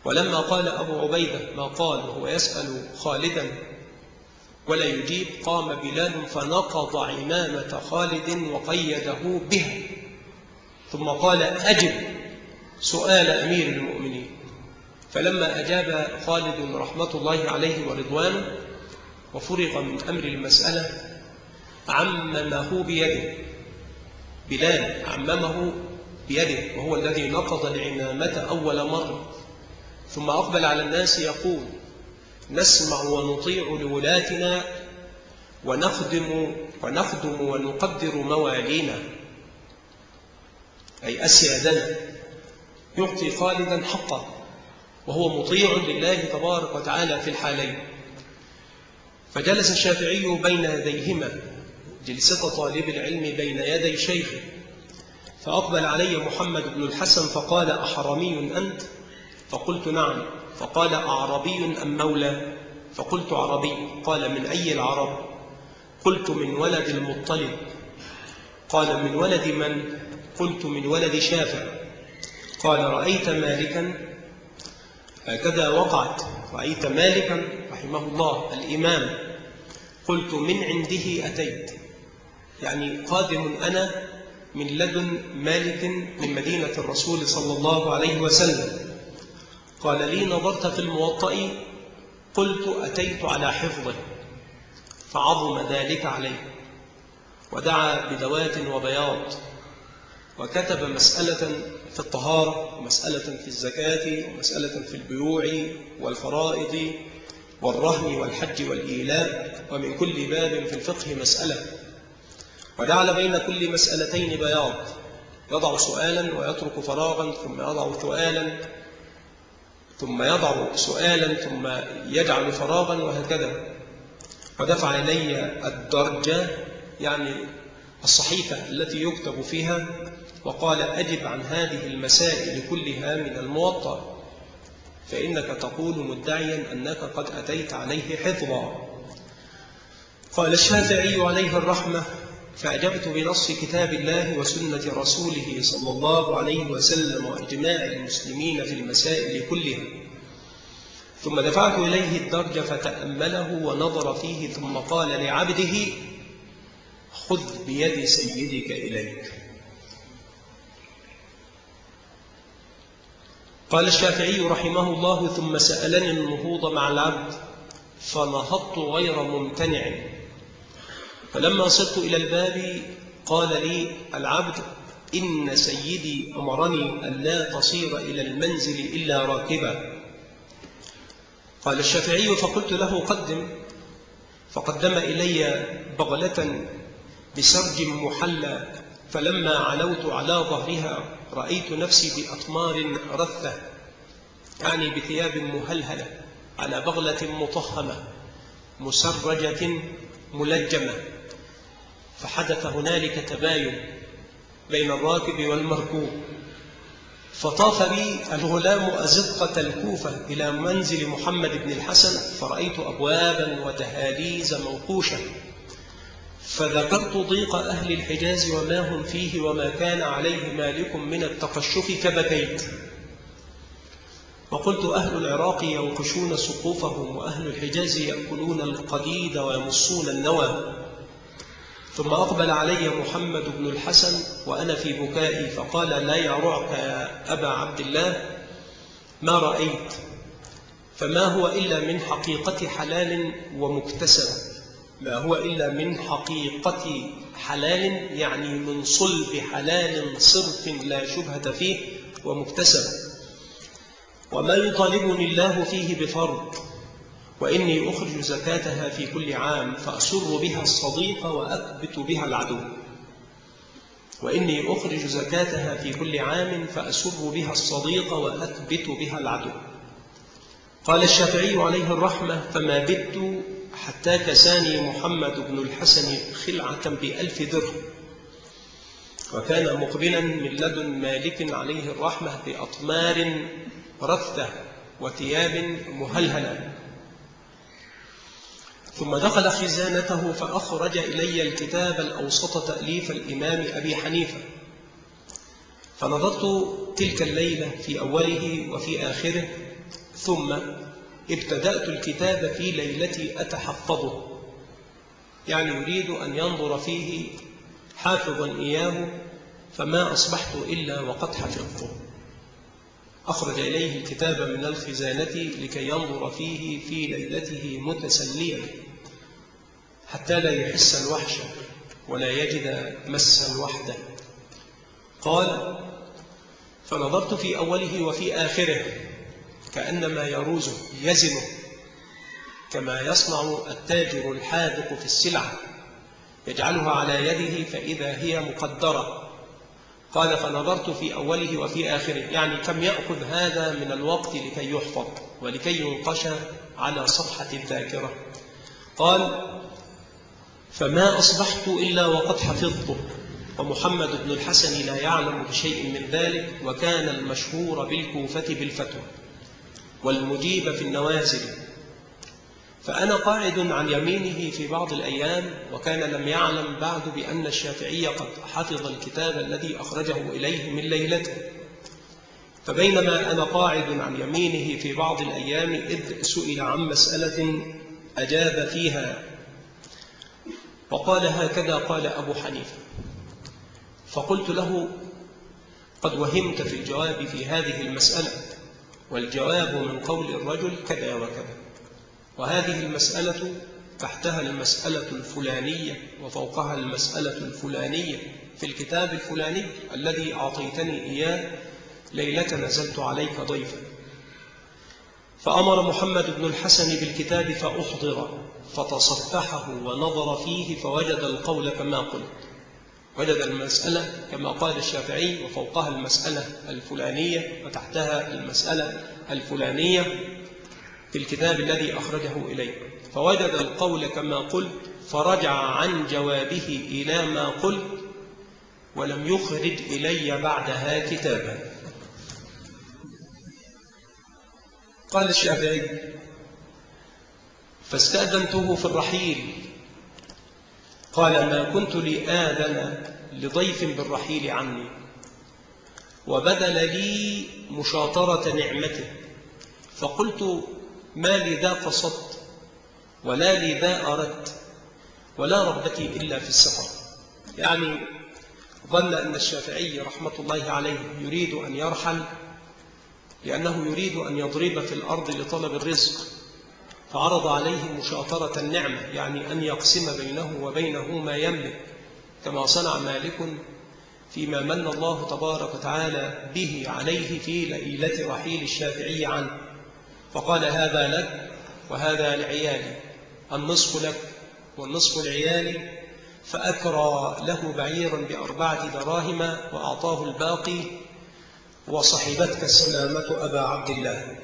ولما قال أبو عبيدة ما قال وهو يسأل خالدا ولا يجيب، قام بلال فنقض عمامة خالد وقيده بها، ثم قال أجب سؤال أمير المؤمنين. فلما أجاب خالد رحمة الله عليه ورضوانه وفرغ من أمر المسألة عممه بيده، بلال عممه بيده وهو الذي نقض العمامة أول مرة، ثم أقبل على الناس يقول: نسمع ونطيع لولاتنا ونخدم ونقدر موالينا، أي أسيادنا، يعطي خالدا حقه وهو مطيع لله تبارك وتعالى في الحالين. فجلس الشافعي بين يديهما جلسة طالب العلم بين يدي شيخه، فأقبل علي محمد بن الحسن فقال: أحرمي أنت؟ فقلت نعم. فقال: أعربي أم مولى؟ فقلت عربي. قال: من أي العرب؟ قلت: من ولد المطلب. قال: من ولد من؟ قلت: من ولد شافع. قال: رأيت مالكا؟ هكذا وقعت، رأيت مالكا رحمه الله الإمام. قلت: من عنده أتيت، يعني قادم أنا من لدن مالك من مدينة الرسول صلى الله عليه وسلم. قال لي: نظرت في الموطأ؟ قلت: أتيت على حفظه، فعظم ذلك عليه، ودعا بدوات وبياض، وكتب مسألة في الطهارة ومسألة في الزكاة ومسألة في البيوع والفرائض والرهن والحج والإيلاء، ومن كل باب في الفقه مسألة، وجعل بين كل مسألتين بياض، يضع سؤالا ويترك فراغا، ثم يضع سؤالا ثم يضع سؤالا ثم يجعل فراغا، وهكذا. ودفع إلي الدرجة، يعني الصحيفة التي يكتب فيها، وقال: أجب عن هذه المسائل كلها من الموطأ، فإنك تقول مدعيا أنك قد أتيت عليه حفظا. قال الشافعي عليه الرحمة: فأجبت بنص كتاب الله وسنة رسوله صلى الله عليه وسلم وإجماع المسلمين في المسائل كلها، ثم دفعت إليه الدرج فتأمله ونظر فيه، ثم قال لعبده: خذ بيد سيدك إليك. قال الشافعي رحمه الله: ثم سألني النهوض مع العبد فنهضت غير ممتنع، فلما صرت إلى الباب قال لي العبد: إن سيدي أمرني أن لا تصير إلى المنزل إلا راكبا. قال الشافعي: فقلت له: قدم. فقدم إلي بغلة بسرج محلى، فلما علوت على ظهرها رأيت نفسي بأطمار رثة، يعني بثياب مهلهلة، على بغلة مطهمة مسرجة ملجمة. فحدث هنالك تباين بين الراكب والمركوب، فطاف بي الغلام أزقة الكوفة إلى منزل محمد بن الحسن، فرأيت أبوابا ودهاليز موقوشة، فذكرت ضيق أهل الحجاز وما هم فيه وما كان عليه مالك من التقشف، فبكيت. وقلت: أهل العراق ينقشون سقوفهم، وأهل الحجاز يأكلون القديد ويمصون النوى. ثم أقبل علي محمد بن الحسن وأنا في بكائي، فقال: لا يعرعك يا أبا عبد الله ما رأيت، فما هو إلا من حقيقة حلال ومكتسب. ما هو إلا من حقيقة حلال، يعني من صلب حلال صرف لا شبهة فيه ومكتسب، وما يطالبني الله فيه بفرض، وإني أخرج زكاتها في كل عام فأسر بها الصديق وأثبت بها العدو. وإني أخرج زكاتها في كل عام فأسر بها الصديق وأثبت بها العدو. قال الشافعي عليه الرحمة: فما بت حتى كساني محمد بن الحسن خلعة ب1000 درهم، وكان مقبلا من لدن مالك عليه الرحمة بأطمار رثة وثياب مهلهلة. ثم دخل خزانته فأخرج إلي الكتاب الأوسط تأليف الإمام أبي حنيفة، فنظرت تلك الليلة في أوله وفي آخره، ثم ابتدأت الكتاب في ليلتي أتحفظه، يعني يريد أن ينظر فيه حافظا إياه، فما أصبحت إلا وقد حفظته. أخرج إليه الكتاب من الخزانة لكي ينظر فيه في ليلته متسليا حتى لا يحس الوحشة ولا يجد مس الوحدة. قال: فنظرت في أوله وفي آخره كأنما يروزه يزنه كما يصنع التاجر الحاذق في السلعة، يجعلها على يده فإذا هي مقدرة. قال: فنظرت في أوله وفي آخره، يعني كم يأخذ هذا من الوقت لكي يحفظ ولكي ينقش على صفحة الذاكرة. قال: فما أصبحت إلا وقد حفظته، ومحمد بن الحسن لا يعلم بشيء من ذلك، وكان المشهور بالكوفة بالفتوى والمجيب في النوازل. فأنا قاعد عن يمينه في بعض الأيام، وكان لم يعلم بعد بأن الشافعي قد حفظ الكتاب الذي أخرجه إليه من ليلته. فبينما أنا قاعد عن يمينه في بعض الأيام إذ سئل عن مسألة أجاب فيها وقال: هكذا قال أبو حنيفة. فقلت له: قد وهمت في الجواب في هذه المسألة، والجواب من قول الرجل كذا وكذا، وهذه المسألة تحتها المسألة الفلانية وفوقها المسألة الفلانية في الكتاب الفلاني الذي أعطيتني إياه ليلة نزلت عليك ضيفا. فأمر محمد بن الحسن بالكتاب فأحضر، فتصفحه ونظر فيه فوجد القول كما قلت، وجد المسألة كما قال الشافعي وفوقها المسألة الفلانية وتحتها المسألة الفلانية في الكتاب الذي أخرجه إليه، فوجد القول كما قلت، فرجع عن جوابه إلى ما قلت ولم يخرج إلي بعدها كتابا. قال الشافعي: فاستأذنته في الرحيل. قال: ما كنت لآذن لضيف بالرحيل عني، وبدل لي مشاطرة نعمته، فقلت: ما لي ذا قصدت ولا لي ذا أردت ولا رغبتي إلا في السفر. يعني ظن أن الشافعي رحمة الله عليه يريد أن يرحل لأنه يريد أن يضرب في الأرض لطلب الرزق، فعرض عليه مشاطرة النعمة، يعني أن يقسم بينه وبينه ما يملك، كما صنع مالك فيما من الله تبارك وتعالى به عليه في ليلة رحيل الشافعي عنه، فقال: هذا لك وهذا لعيالي، النصف لك والنصف لعيالي، فأكرى له بعيرا ب4 دراهم وأعطاه الباقي، وصحبتك السلامة أبا عبد الله.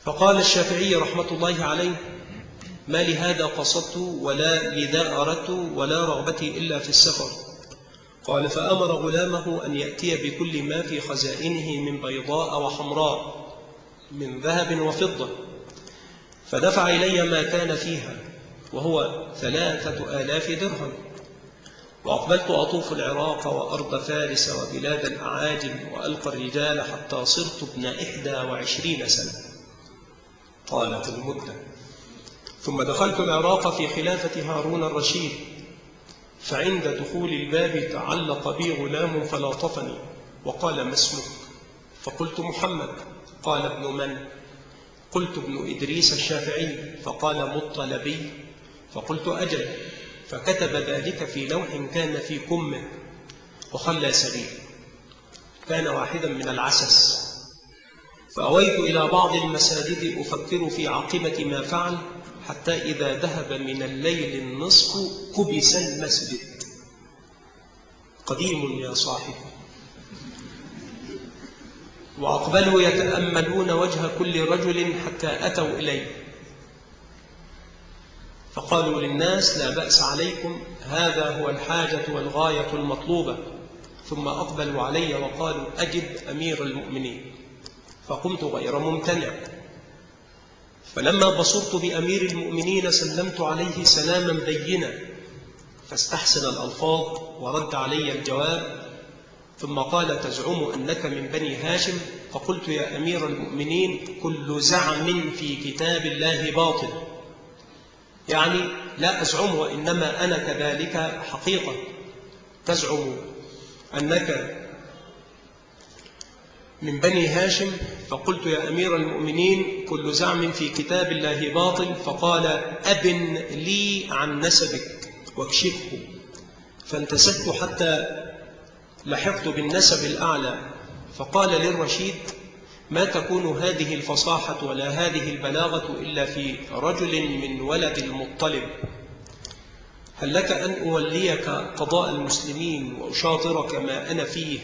فقال الشافعي رحمة الله عليه: ما لهذا قصدت ولا لذا أردت ولا رغبتي إلا في السفر. قال: فأمر غلامه أن يأتي بكل ما في خزائنه من بيضاء وحمراء من ذهب وفضة، فدفع إلي ما كان فيها، وهو 3000 درهم. وأقبلت أطوف العراق وأرض فارس وبلاد الأعاجم وألقى الرجال حتى صرت ابن 21 سنة، طالت المدة. ثم دخلت العراق في خلافة هارون الرشيد، فعند دخول الباب تعلق بي غلام فلاطفني وقال: ما اسمك؟ فقلت: محمد. قال: ابن من؟ قلت: ابن إدريس الشافعي. فقال: مطلبي؟ فقلت: أجل. فكتب ذلك في لوح كان في كمه وخلى سبيل، كان واحدا من العسس. فأويت إلى بعض المساجد أفكر في عاقبة ما فعل، حتى إذا ذهب من الليل النصف كبس المسجد. قديم يا صاحبي. وأقبلوا يتأملون وجه كل رجل حتى أتوا إليه، فقالوا للناس: لا بأس عليكم، هذا هو الحاجة والغاية المطلوبة. ثم أقبلوا علي وقالوا: أجب أمير المؤمنين. فقمت غير ممتنع، فلما بصرت بأمير المؤمنين سلمت عليه سلاما بينا، فاستحسن الألفاظ ورد علي الجواب، ثم قال: تزعم أنك من بني هاشم؟ فقلت يا أمير المؤمنين كل زعم في كتاب الله باطل، يعني لا أزعم وإنما أنا كذلك حقيقة. تزعم أنك من بني هاشم، فقلت يا أمير المؤمنين كل زعم في كتاب الله باطل. فقال أبن لي عن نسبك واكشفه، فانتسبت حتى لحقت بالنسب الأعلى. فقال للرشيد ما تكون هذه الفصاحة ولا هذه البلاغة إلا في رجل من ولد المطلب، هل لك أن أوليك قضاء المسلمين وأشاطرك ما أنا فيه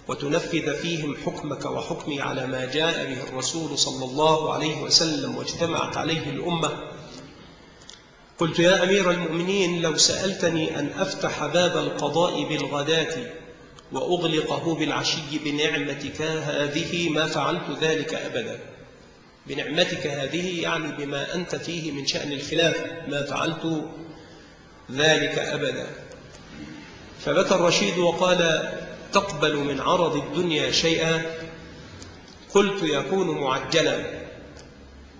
وتنفذ فيهم حكمك وحكمي على ما جاء به الرسول صلى الله عليه وسلم واجتمعت عليه الأمة؟ قلت يا أمير المؤمنين لو سألتني أن أفتح باب القضاء بالغداة وأغلقه بالعشي بنعمتك هذه ما فعلت ذلك أبدا. بنعمتك هذه يعني بما أنت فيه من شأن الخلافة، ما فعلت ذلك أبدا. فبكى الرشيد وقال تقبل من عرض الدنيا شيئا؟ قلت يكون معجلا.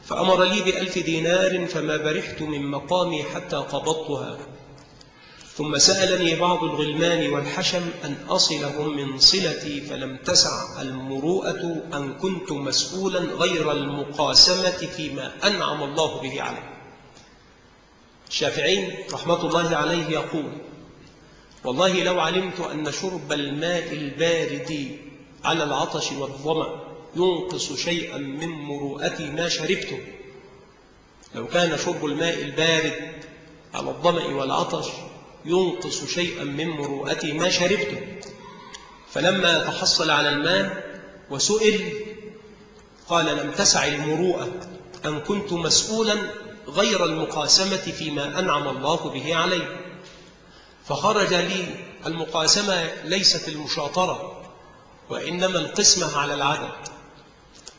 فأمر لي ب1000 دينار، فما برحت من مقامي حتى قبضتها. ثم سألني بعض الغلمان والحشم أن أصلهم من صلتي، فلم تسع المروءة أن كنت مسؤولا غير المقاسمة فيما أنعم الله به علي. الشافعي رحمة الله عليه يقول والله لو علمت أن شرب الماء البارد على العطش والظمأ ينقص شيئا من مروءتي ما شربته. لو كان شرب الماء البارد على الظمأ والعطش ينقص شيئا من مروءتي ما شربته. فلما تحصل على الماء وسئل قال لم تسع المروءة أن كنت مسؤولا غير المقاسمة فيما أنعم الله به علي. فخرج لي المقاسمة ليست المشاطرة وإنما القسمة على العدد.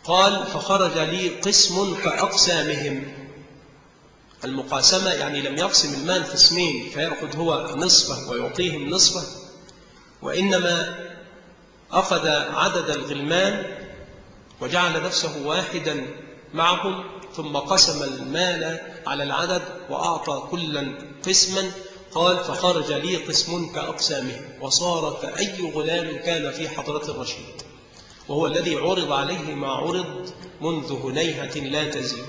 قال فخرج لي قسم كأقسامهم. المقاسمة يعني لم يقسم المال قسمين فيأخذ هو نصفه ويعطيهم نصفه، وإنما أخذ عدد الغلمان وجعل نفسه واحدا معهم، ثم قسم المال على العدد وأعطى كلا قسما. قال فخرج لي قسم كأقسامه، وصار كأي غلام كان في حضرة الرشيد، وهو الذي عرض عليه ما عرض منذ هنيهة لا تزيد.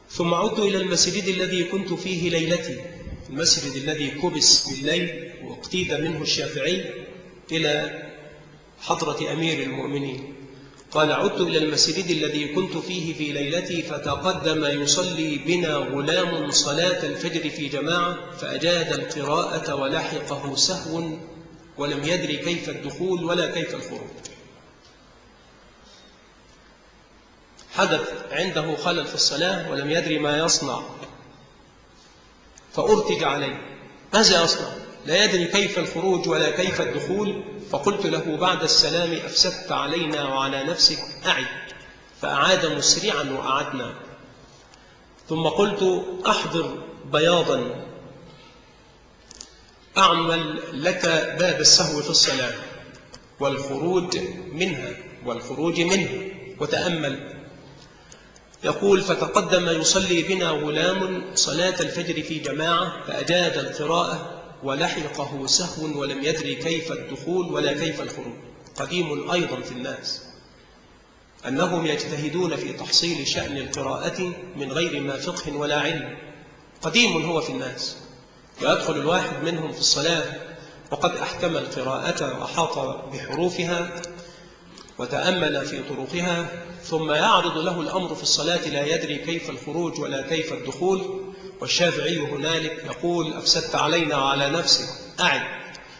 ثم عدت إلى المسجد الذي كنت فيه ليلتي، المسجد الذي كبس بالليل واقتيد منه الشافعي إلى حضرة أمير المؤمنين. قال عدت إلى المسجد الذي كنت فيه في ليلتي، فتقدم يصلي بنا غلام صلاة الفجر في جماعة، فأجاد القراءة ولحقه سهو ولم يدري كيف الدخول ولا كيف الخروج. حدث عنده خلل في الصلاة ولم يدري ما يصنع، فأرتج عليه ماذا يصنع؟ لا يدري كيف الخروج ولا كيف الدخول. فقلت له بعد السلام أفسدت علينا وعلى نفسك، أعد. فأعاد مسرعا وأعدنا. ثم قلت أحضر بياضا أعمل لك باب السهو في الصلاة والخروج منها وتأمل. يقول فتقدم يصلي بنا غلام صلاة الفجر في جماعة، فأجاد القراءة ولحقه سهو ولم يدري كيف الدخول ولا كيف الخروج. قديم أيضا في الناس أنهم يجتهدون في تحصيل شأن القراءة من غير ما فقه ولا علم. قديم هو في الناس، ويدخل الواحد منهم في الصلاة وقد أحكم القراءة وأحاط بحروفها وتأمل في طرقها، ثم يعرض له الأمر في الصلاة لا يدري كيف الخروج ولا كيف الدخول. والشافعي هنالك يقول أفسدت علينا وعلى نفسك، أعد.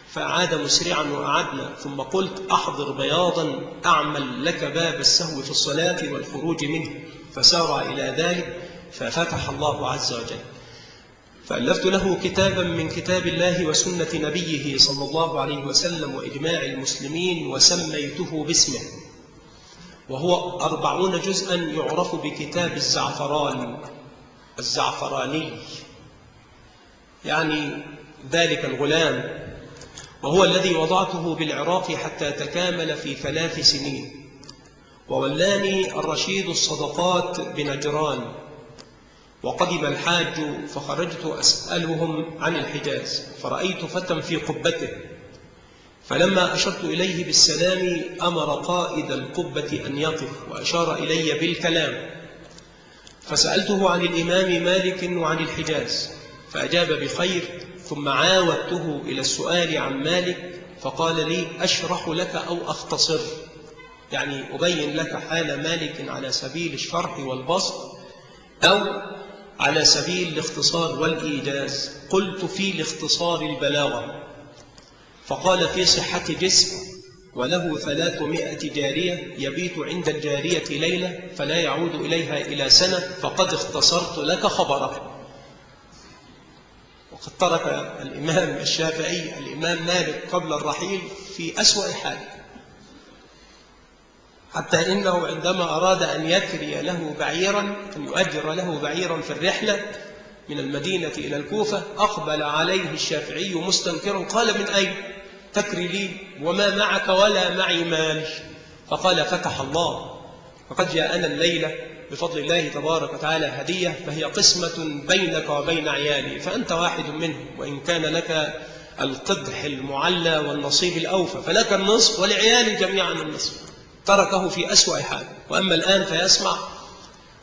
فأعاد مسرعا وأعدنا. ثم قلت أحضر بياضا أعمل لك باب السهو في الصلاة والخروج منه، فسار إلى ذلك ففتح الله عز وجل. فألفت له كتابا من كتاب الله وسنة نبيه صلى الله عليه وسلم وإجماع المسلمين، وسميته باسمه، وهو 40 جزءا يعرف بكتاب الزعفراني، يعني ذلك الغلام. وهو الذي وضعته بالعراق حتى تكامل في 3 سنين. وولاني الرشيد الصدقات بنجران، وقدم الحاج فخرجت أسألهم عن الحجاز، فرأيت فتى في قبته، فلما أشرت إليه بالسلام أمر قائد القبة أن يقف، وأشار إلي بالكلام، فسألته عن الإمام مالك وعن الحجاز، فأجاب بخير، ثم عاودته إلى السؤال عن مالك، فقال لي: أشرح لك أو أختصر، يعني أبين لك حال مالك على سبيل الشرح والبسط أو على سبيل الاختصار والإيجاز. قلت: في الاختصار البلاغة. فقال: في صحة جسم، وله 300 جارية، يبيت عند الجارية ليلة فلا يعود إليها إلى سنة، فقد اختصرت لك خبره. وقد ترك الإمام الشافعي الإمام مالك قبل الرحيل في أسوأ حال، حتى إنه عندما أراد أن يكري له بعيرا، أن يؤجر له بعيرا في الرحلة من المدينة إلى الكوفة، أقبل عليه الشافعي مستنكرا، قال: من أين تكري لي وما معك ولا معي مال؟ فقال: فتح الله، فقد جاءنا الليلة بفضل الله تبارك وتعالى هدية، فهي قسمة بينك وبين عيالي، فأنت واحد منهم، وإن كان لك القدح المعلى والنصيب الأوفى فلك النصف ولعيالي جميعا النصف. تركه في أسوأ حال. وأما الآن فيسمع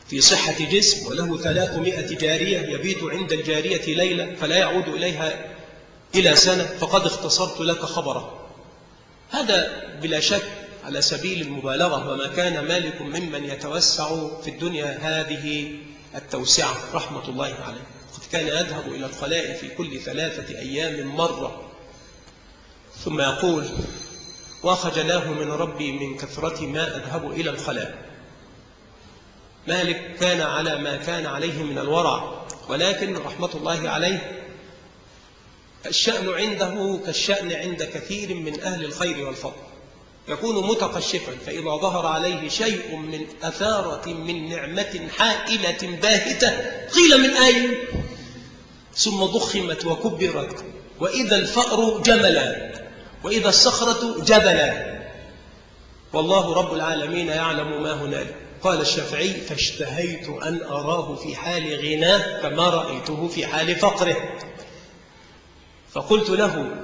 في صحة جسم، وله 300 جارية، يبيت عند الجارية ليلة فلا يعود إليها إلى سنة، فقد اختصرت لك خبره. هذا بلا شك على سبيل المبالغة، وما كان مالك ممن يتوسع في الدنيا هذه التوسعة رحمة الله عليه. قد كان يذهب إلى الخلاء في كل 3 أيام مرة، ثم يقول: وخجلاه من ربي من كثرة ما أذهب إلى الخلاء. مالك كان على ما كان عليه من الورع، ولكن رحمة الله عليه الشأن عنده كالشأن عند كثير من أهل الخير والفضل، يكون متقشفا، فإذا ظهر عليه شيء من أثارة من نعمة حائلة باهتة قيل: من أين؟ ثم ضخمت وكبرت، وإذا الفأر جملا، وإذا الصخرة جبلا، والله رب العالمين يعلم ما هنالك. قال الشافعي: فاشتهيت أن أراه في حال غناه كما رأيته في حال فقره. فقلت له: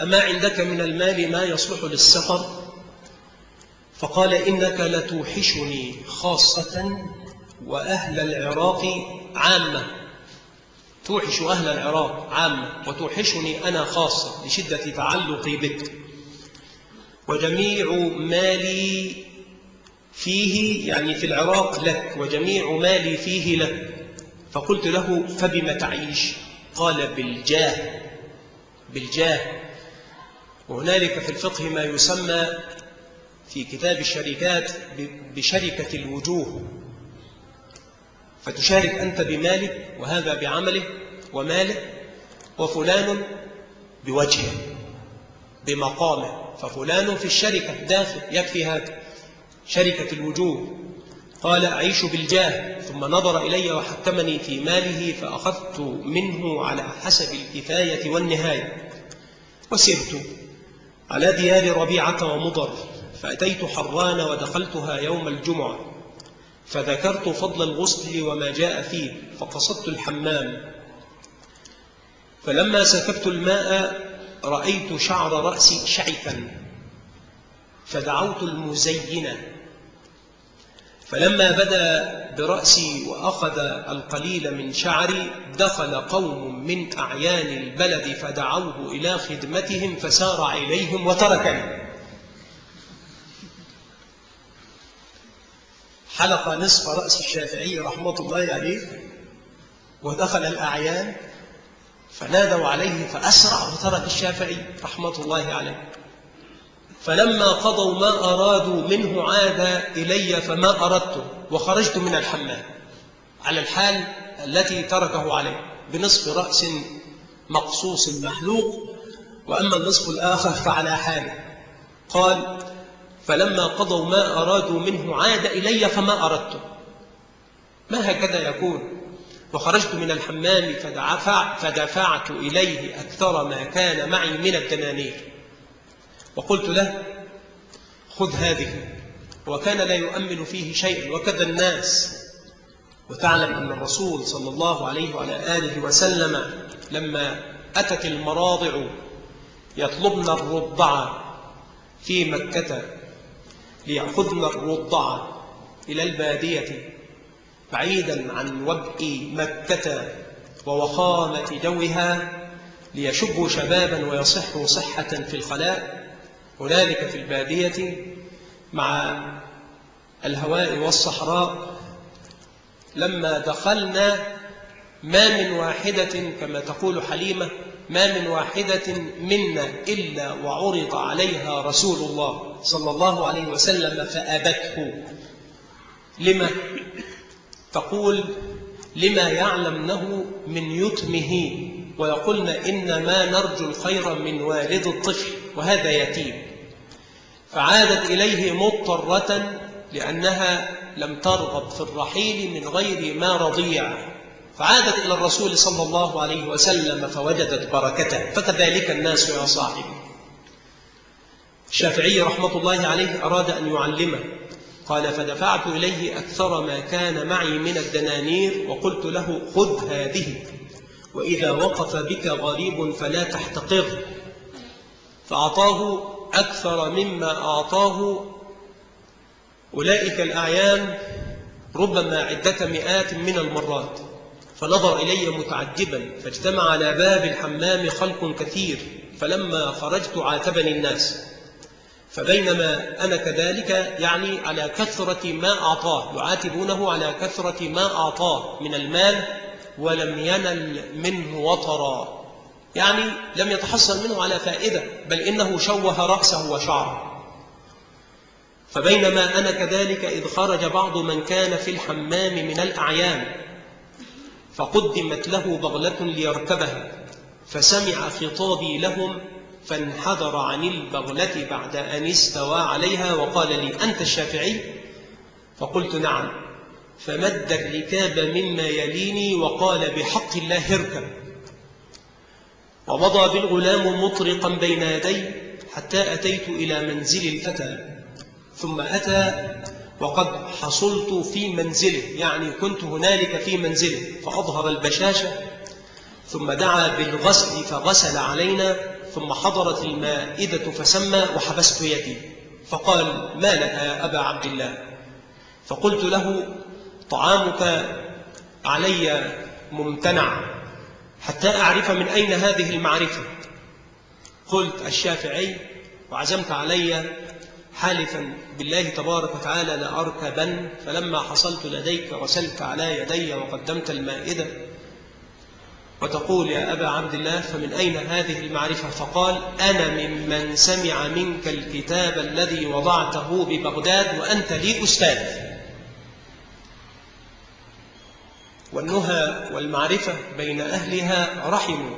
أما عندك من المال ما يصلح للسفر؟ فقال: إنك لتوحشني خاصة وأهل العراق عامة. توحش أهل العراق عامة، وتوحشني أنا خاصة لشدة تعلقي بك، وجميع مالي فيه، يعني في العراق، لك، وجميع مالي فيه لك. فقلت له: فبما تعيش؟ قال: بالجاه. بالجاه. وهنالك في الفقه ما يسمى في كتاب الشركات بشركة الوجوه، فتشارك أنت بمالك وهذا بعمله وماله، وفلان بوجهه بمقامه، ففلان في الشركة داخل، يكفي هذا شركة الوجوه. قال: أعيش بالجاه. ثم نظر إلي وحكمني في ماله، فأخذت منه على حسب الكفاية والنهاية، وسرت على ديار ربيعة ومضر، فأتيت حران ودخلتها يوم الجمعة، فذكرت فضل الغسل وما جاء فيه، فقصدت الحمام، فلما سكبت الماء رأيت شعر رأسي شعثا، فدعوت المزينة، فلما بدأ برأسي وأخذ القليل من شعري، دخل قوم من أعيان البلد فدعوه إلى خدمتهم، فسار إليهم وتركني. حلق نصف رأس الشافعي رحمة الله عليه، ودخل الأعيان فنادوا عليه فأسرع وترك الشافعي رحمة الله عليه. فلما قضوا ما أرادوا منه عاد إلي فما أردت، وخرجت من الحمام على الحال التي تركه عليه، بنصف رأس مقصوص محلوق، وأما النصف الآخر فعلى حاله. قال: فلما قضوا ما أرادوا منه عاد إلي فما أردت. ما هكذا يكون؟ وخرجت من الحمام فدفعت إليه أكثر ما كان معي من الدنانير وقلت له خذ هذه، وكان لا يؤمل فيه شيئا وكذا الناس. وتعلم أن الرسول صلى الله عليه وعلى آله وسلم لما أتت المراضع يطلبن الرضع في مكة ليأخذن الرضع إلى البادية بعيدا عن وبء مكة ووخامة جوها ليشبوا شبابا ويصحوا صحة في الخلاء هنالك في البادية مع الهواء والصحراء. لما دخلنا ما من واحدة كما تقول حليمة ما من واحدة منا إلا وعرض عليها رسول الله صلى الله عليه وسلم فأبته. لما؟ تقول لما يعلمنه من يتمه، ويقولن إنما نرجو الخير من والد الطفل وهذا يتيم. فعادت إليه مضطرة لأنها لم ترغب في الرحيل من غير ما رضيع، فعادت إلى الرسول صلى الله عليه وسلم فوجدت بركته. فكذلك الناس يا صاحبي. الشافعي رحمة الله عليه أراد أن يعلمه، قال فدفعت إليه أكثر ما كان معي من الدنانير وقلت له خذ هذه، وإذا وقف بك غريب فلا تحتقره. فأعطاه أكثر مما أعطاه أولئك الأعيان ربما عدة مئات من المرات. فنظر إلي متعجبا، فاجتمع على باب الحمام خلق كثير، فلما خرجت عاتبني الناس. فبينما أنا كذلك يعني على كثرة ما أعطاه، يعاتبونه على كثرة ما أعطاه من المال ولم ينل منه وطرا، يعني لم يتحصل منه على فائدة، بل إنه شوه رأسه وشعره. فبينما أنا كذلك إذ خرج بعض من كان في الحمام من الأعيان فقدمت له بغلة ليركبها، فسمع خطابي لهم فانحدر عن البغلة بعد أن استوى عليها وقال لي أنت الشافعي؟ فقلت نعم. فمد الركاب مما يليني وقال بحق الله اركب. ومضى بالغلام مطرقا بين يدي حتى أتيت إلى منزل الفتى، ثم أتى وقد حصلت في منزله، يعني كنت هنالك في منزله، فأظهر البشاشة ثم دعا بالغسل فغسل علينا، ثم حضرت المائدة فسمى وحبست يدي فقال ما لك يا أبا عبد الله؟ فقلت له طعامك علي ممتنع حتى أعرف من أين هذه المعرفة. قلت الشافعي، وعزمت علي حالفا بالله تبارك وتعالى لأركبن، فلما حصلت لديك غسلت على يدي وقدمت المائدة وتقول يا أبا عبد الله فمن أين هذه المعرفة؟ فقال أنا ممن سمع منك الكتاب الذي وضعته ببغداد وأنت لي أستاذ. والنهى والمعرفة بين أهلها رحم.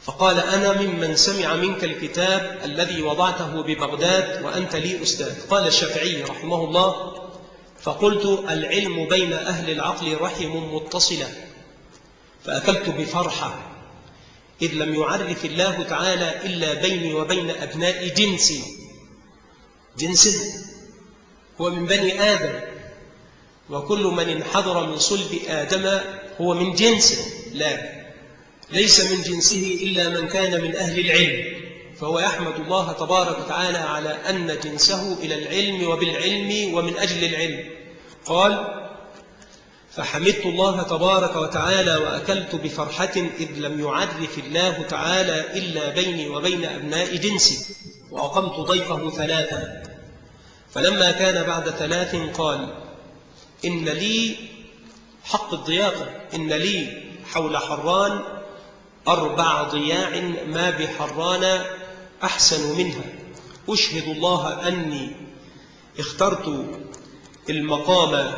فقال أنا ممن سمع منك الكتاب الذي وضعته ببغداد وأنت لي أستاذ. قال الشافعي رحمه الله فقلت العلم بين أهل العقل رحم متصلة، فأكلت بفرحة إذ لم يعرف الله تعالى إلا بيني وبين أبناء جنسي. جنسه هو من بني آدم، وكل من انحدر من صلب آدم هو من جنسه، لا ليس من جنسه إلا من كان من أهل العلم، فهو يحمد الله تبارك وتعالى على أن جنسه إلى العلم وبالعلم ومن أجل العلم. قال فحمدت الله تبارك وتعالى وأكلت بفرحة إذ لم يعرف الله تعالى إلا بيني وبين أبناء جنسي، وأقمت ضيفه 3. فلما كان بعد 3 قال إن لي حق الضيافة، إن لي حول حران 4 ضياع ما بحران أحسن منها، أشهد الله أني اخترت المقام،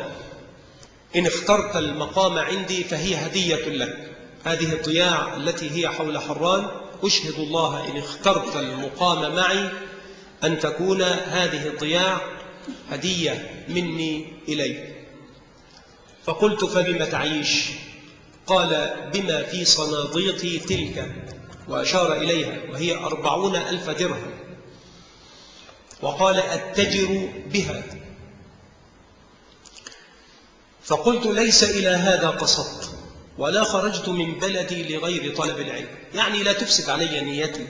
إن اخترت المقام عندي فهي هدية لك. هذه الضياع التي هي حول حران أشهد الله إن اخترت المقام معي أن تكون هذه الضياع هدية مني إليك. فقلت: فبم تعيش؟ قال: بما في صناديقي تلك، وأشار إليها، وهي 40,000 درهم، وقال: أتجر بها. فقلت: ليس إلى هذا قصدت، ولا خرجت من بلدي لغير طلب العلم. يعني لا تفسد علي نيتي،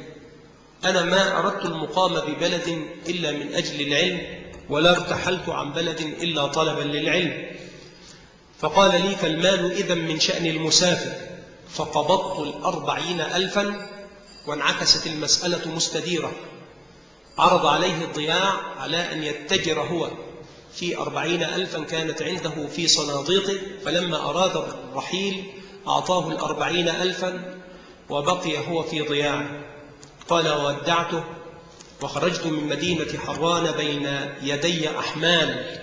أنا ما أردت المقام ببلد إلا من أجل العلم، ولا ارتحلت عن بلد إلا طلبا للعلم. فقال لي: فالمال إذن من شأن المسافر. فقبضت 40,000 وانعكست المسألة مستديرة. عرض عليه الضياع على أن يتجر هو في 40,000 كانت عنده في صناديقه، فلما أراد الرحيل أعطاه 40,000 وبقي هو في ضياع. قال: وودعته وخرجت من مدينة حران بين يدي أحمال،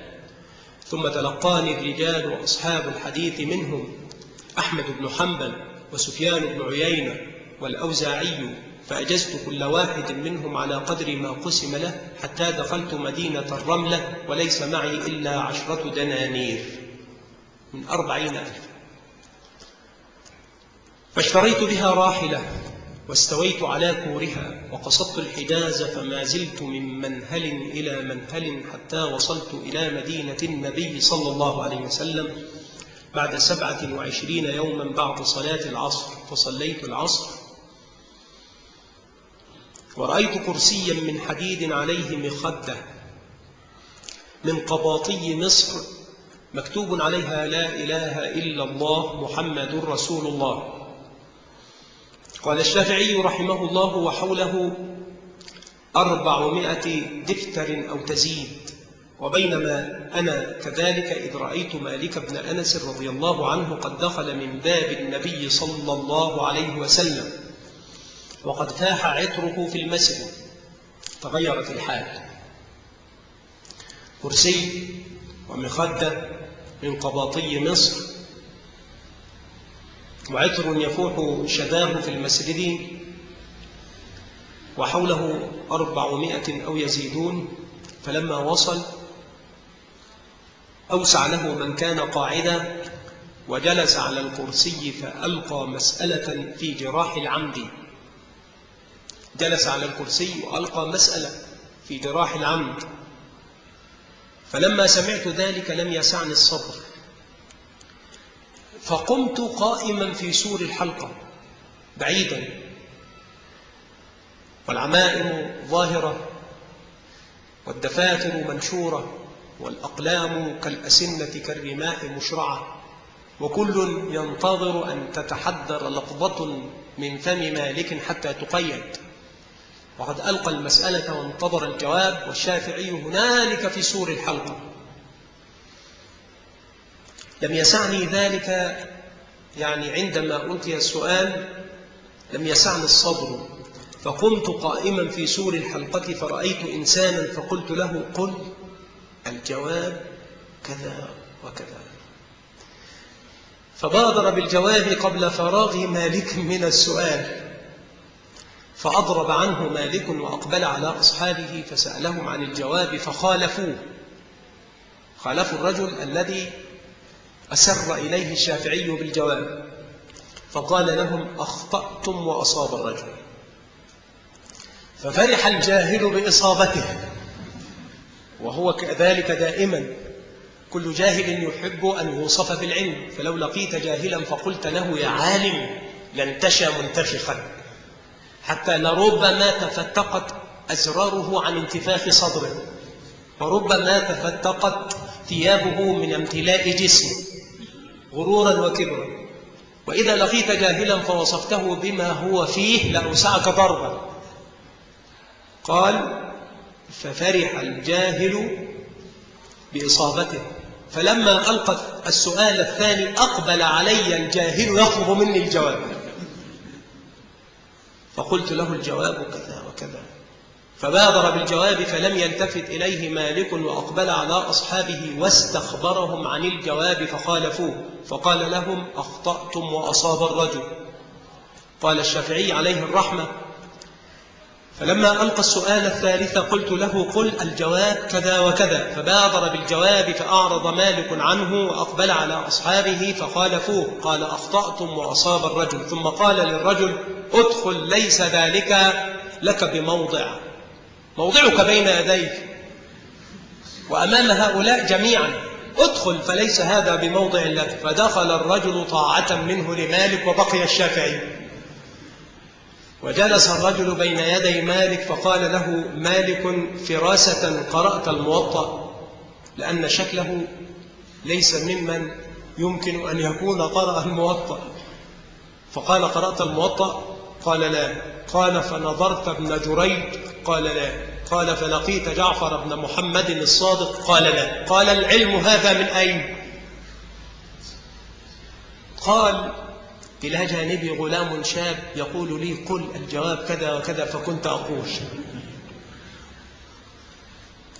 ثم تلقاني الرجال وأصحاب الحديث منهم أحمد بن حنبل وسفيان بن عيينة والأوزاعي، فأجزت كل واحد منهم على قدر ما قسم له، حتى دخلت مدينة الرملة وليس معي إلا 10 دنانير من 40,000. فاشتريت بها راحلة واستويت على كورها، وقصدت الحجاز، فما زلت من منهل إلى منهل حتى وصلت إلى مدينة النبي صلى الله عليه وسلم بعد 27 يوما بعد صلاة العصر. فصليت العصر ورأيت كرسيا من حديد عليه مخدة من قباطي مصر مكتوب عليها: لا إله إلا الله محمد رسول الله. قال الشافعي رحمه الله: وحوله 400 دفتر أو تزيد. وبينما أنا كذلك إذ رأيت مالك بن أنس رضي الله عنه قد دخل من باب النبي صلى الله عليه وسلم وقد فاح عطره في المسجد. تغيرت الحال، كرسي ومخدة من قباطي مصر وعطر يفوح شذاه في المسجد، وحوله 400 أو يزيدون. فلما وصل أوسع له من كان قاعدا وجلس على الكرسي، فألقى مسألة في جراح العمد. جلس على الكرسي وألقى مسألة في جراح العمد. فلما سمعت ذلك لم يسعني الصبر، فقمت قائما في سور الحلقة بعيدا، والعمائم ظاهرة والدفاتر منشورة والأقلام كالأسنة كالرماح مشرعة، وكل ينتظر أن تتحدر لفظة من فم مالك حتى تقيد. وقد ألقى المسألة وانتظر الجواب، والشافعي هنالك في سور الحلقة. لم يسعني ذلك، يعني عندما ألقي السؤال لم يسعني الصبر، فقمت قائما في سور الحلقة فرأيت إنسانا فقلت له: قل الجواب كذا وكذا. فبادر بالجواب قبل فراغ مالك من السؤال، فأضرب عنه مالك وأقبل على أصحابه فسألهم عن الجواب فخالفوه. خالفوا الرجل الذي أسر إليه الشافعي بالجواب، فقال لهم: أخطأتم وأصاب الرجل. ففرح الجاهل بإصابته، وهو كذلك دائما، كل جاهل يحب أن يوصف بالعلم. فلو لقيت جاهلا فقلت له: يا عالم، لانتشى منتفخا، حتى لربما تفتقت أزراره عن انتفاخ صدره، وربما تفتقت ثيابه من امتلاء جسمه غرورا وكبرا. وإذا لقيت جاهلا فوصفته بما هو فيه لأوسعك ضربا. قال: ففرح الجاهل بإصابته، فلما ألقت السؤال الثاني أقبل علي الجاهل يطلب مني الجواب، فقلت له: الجواب كذا وكذا. فبادر بالجواب فلم يلتفت إليه مالك، وأقبل على أصحابه واستخبرهم عن الجواب فخالفوه، فقال لهم: أخطأتم وأصاب الرجل. قال الشافعي عليه الرحمة: فلما ألقى السؤال الثالث قلت له: قل الجواب كذا وكذا. فبادر بالجواب فأعرض مالك عنه وأقبل على أصحابه فخالفوه. قال: أخطأتم وأصاب الرجل. ثم قال للرجل: ادخل، ليس ذلك لك بموضع، موضعك بين يديك وأمام هؤلاء جميعا، ادخل فليس هذا بموضع لك. فدخل الرجل طاعة منه لمالك وبقي الشافعي. وجلس الرجل بين يدي مالك فقال له مالك: فراسة قرأت الموطأ؟ لأن شكله ليس ممن يمكن أن يكون قرأ الموطأ. فقال: قرأت الموطأ؟ قال: لا. قال: فنظرت ابن جريج؟ قال: لا. قال: فلقيت جعفر بن محمد الصادق؟ قال: لا. قال: العلم هذا من أين؟ قال: إلى جانبي غلام شاب يقول لي: قل الجواب كذا وكذا، فكنت أقول.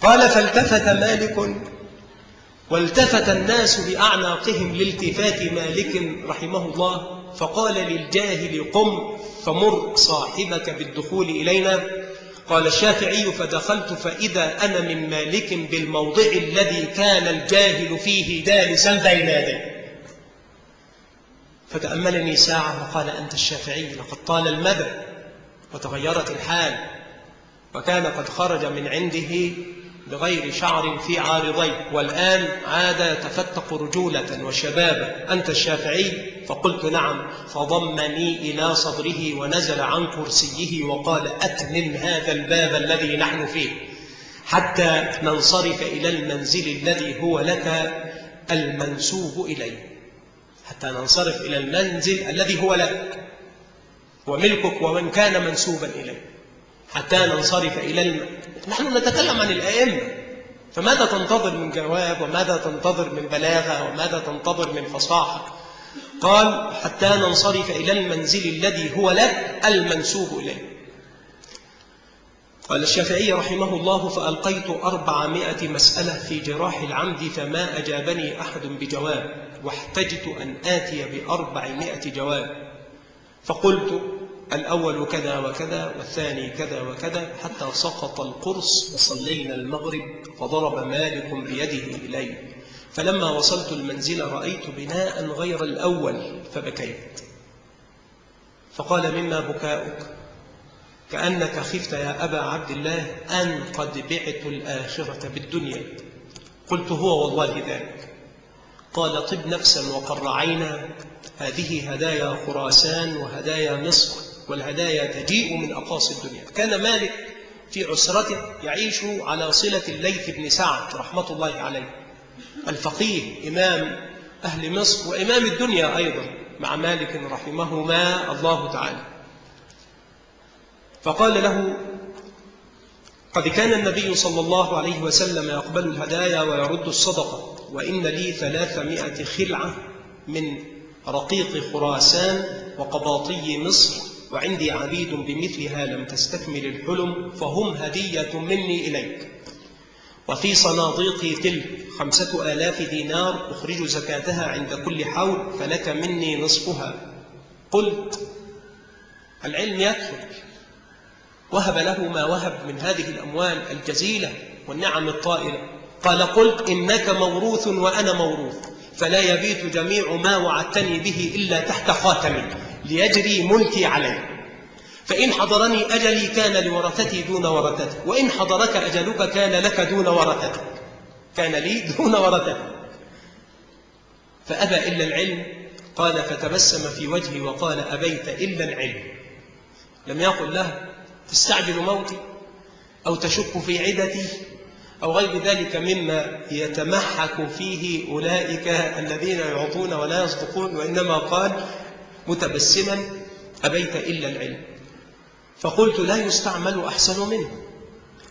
قال: فالتفت مالك والتفت الناس بأعناقهم لالتفات مالك رحمه الله، فقال للجاهل: قم فمر صاحبك بالدخول إلينا. قال الشافعي: فدخلت فإذا أنا من مالك بالموضع الذي كان الجاهل فيه جالسا بين يديه. فتأملني ساعة وقال: أنت الشافعي، لقد طال المدى وتغيرت الحال، وكان قد خرج من عنده بغير شعر في عارضيه، والآن عاد يتفتق رجولة وشبابا. أنت الشافعي؟ فقلت: نعم. فضمني إلى صدره ونزل عن كرسيه وقال: أتمم هذا الباب الذي نحن فيه حتى ننصرف إلى المنزل الذي هو لك المنسوب إليه، حتى ننصرف إلى المنزل الذي هو لك وملكك ومن كان منسوبا إليه، حتى ننصرف إلى نحن نتكلم عن الأئمة، فماذا تنتظر من جواب، وماذا تنتظر من بلاغة، وماذا تنتظر من فصاحة؟ قال: حتى ننصرف إلى المنزل الذي هو لك المنسوب إليه. قال الشافعي رحمه الله: فألقيت 400 مسألة في جراح العمد فما أجابني أحد بجواب، واحتجت أن آتي ب400 جواب، فقلت: الأول كذا وكذا، والثاني كذا وكذا، حتى سقط القرص وصلينا المغرب، فضرب مالك بيده إلي. فلما وصلت المنزل رأيت بناء غير الأول فبكيت. فقال: مما بكاؤك؟ كأنك خفت يا أبا عبد الله أن قد بعت الآخرة بالدنيا. قلت: هو والله ذلك. قال: طب نفسا وقر عينا، هذه هدايا خراسان وهدايا مصر، والهدايا تجيء من أقاصي الدنيا. كان مالك في عسرته يعيش على صلة الليث بن سعد رحمة الله عليه، الفقيه إمام أهل مصر وإمام الدنيا أيضا مع مالك رحمهما الله تعالى. فقال له: قد كان النبي صلى الله عليه وسلم يقبل الهدايا ويرد الصدقة، وإن لي 300 خلعة من رقيق خراسان وقباطي مصر، وعندي عبيد بمثلها لم تستكمل الحلم، فهم هدية مني إليك. وفي صناديقي تلك 5000 دينار أخرج زكاتها عند كل حول، فلك مني نصفها. قلت: العلم يكفر. وهب له ما وهب من هذه الأموال الجزيلة والنعم الطائلة. قال: قلت: إنك موروث وأنا موروث، فلا يبيت جميع ما وعدتني به إلا تحت خاتمي ليجري ملكي عليه، فإن حضرني أجلي كان لورثتي دون ورثتك، وإن حضرك أجلك كان لك دون ورثتك، كان لي دون ورثتك. فأبى إلا العلم. قال: فتبسم في وجهي وقال: أبيت إلا العلم. لم يقل له: تستعجل موتي أو تشك في عدتي أو غير ذلك مما يتمحك فيه أولئك الذين يعطون ولا يصدقون، وإنما قال متبسما: أبيت إلا العلم. فقلت: لا يستعمل أحسن منه،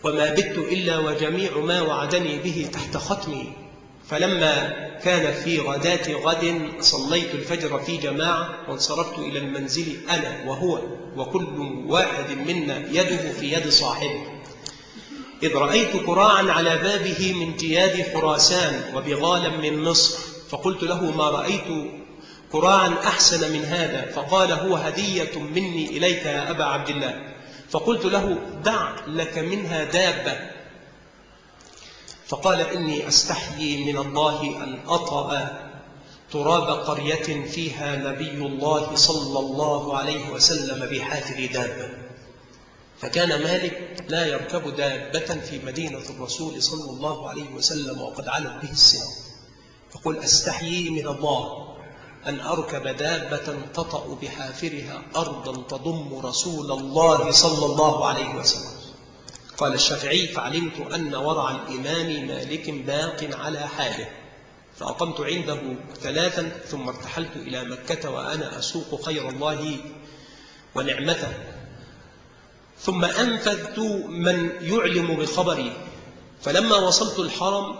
وما بت إلا وجميع ما وعدني به تحت ختمي. فلما كان في غداة غد صليت الفجر في جماعة، وانصرفت إلى المنزل أنا وهو وكل واحد منا يده في يد صاحبه، إذ رأيت كراعا على بابه من جياد خراسان وبغالا من مصر. فقلت له: ما رأيت كراعا أحسن من هذا. فقال: هو هدية مني إليك يا أبا عبد الله. فقلت له: دع لك منها دابة. فقال: إني أستحيي من الله أن أطأ تراب قرية فيها نبي الله صلى الله عليه وسلم بحافر دابة. فكان مالك لا يركب دابة في مدينة الرسول صلى الله عليه وسلم وقد علت به السن، يقول: أستحيي من الله أن أركب دابة تطأ بحافرها أرضا تضم رسول الله صلى الله عليه وسلم. قال الشافعي: فعلمت أن ورع الإمام مالك باق على حاله، فأقمت عنده 3 ثم ارتحلت إلى مكة وأنا أسوق خير الله ونعمته، ثم أنفذت من يعلم بخبري، فلما وصلت الحرم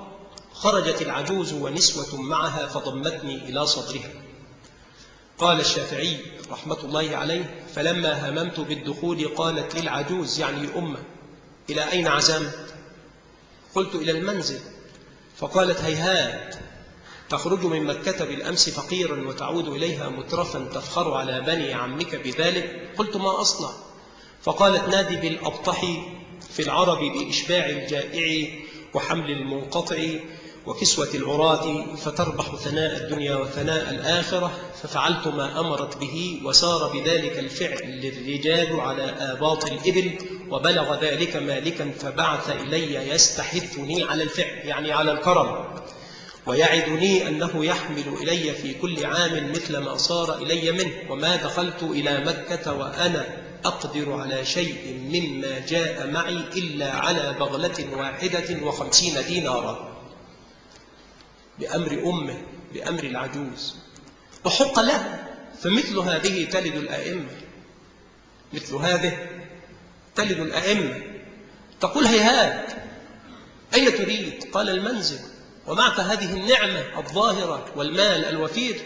خرجت العجوز ونسوة معها فضمتني إلى صدرها. قال الشافعي رحمة الله عليه: فلما هممت بالدخول قالت للعجوز يعني أمه: إلى أين عزمت؟ قلت: إلى المنزل. فقالت: هيهات، تخرج من مكة بالأمس فقيرا وتعود إليها مترفا تفخر على بني عمك بذلك. قلت: ما أصنع؟ فقالت: نادي بالأبطح في العرب بإشباع الجائع وحمل المنقطع وكسوة العراة فتربح ثناء الدنيا وثناء الآخرة. ففعلت ما أمرت به، وسار بذلك الفعل الرجال على آباط الإبل، وبلغ ذلك مالكا فبعث إلي يستحثني على الفعل، يعني على الكرم، ويعدني أنه يحمل إلي في كل عام مثل ما صار إلي منه، وما دخلت إلى مكة وأنا أقدر على شيء مما جاء معي إلا على بغلة 51 دينارا، بأمر أمه، بأمر العجوز، وحق له. فمثل هذه تلد الأئمة، مثل هذه تلد الأئمة. تقول: هيهات، أين تريد؟ قال: المنزل، ومعك هذه النعمة الظاهرة والمال الوفير.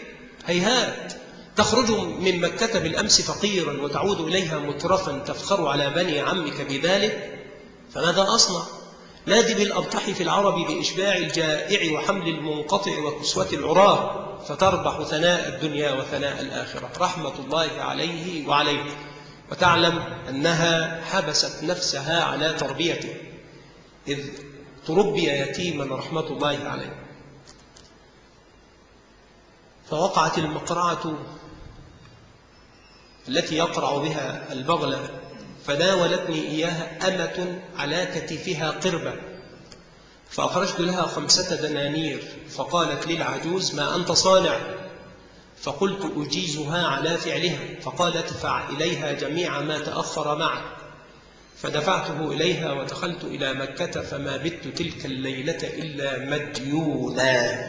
هيهات، تخرج من مكة بالأمس فقيرا وتعود إليها مترفا تفخر على بني عمك بذلك. فماذا أصنع؟ نادي بالأبطح في العرب بإشباع الجائع وحمل المنقطع وكسوة العراة فتربح ثناء الدنيا وثناء الآخرة، رحمة الله عليه وعليه. وتعلم أنها حبست نفسها على تربيته إذ تربي يتيما رحمة الله عليه. فوقعت المقرعة التي يقرع بها البغلة، فناولتني إياها أمة على كتفها قربة، فأخرجت لها 5 دنانير، فقالت للعجوز: ما أنت صانع؟ فقلت: أجيزها على فعلها. فقالت: ادفع إليها جميع ما تأخر معك. فدفعته إليها ودخلت إلى مكة، فما بت تلك الليلة إلا مديونا.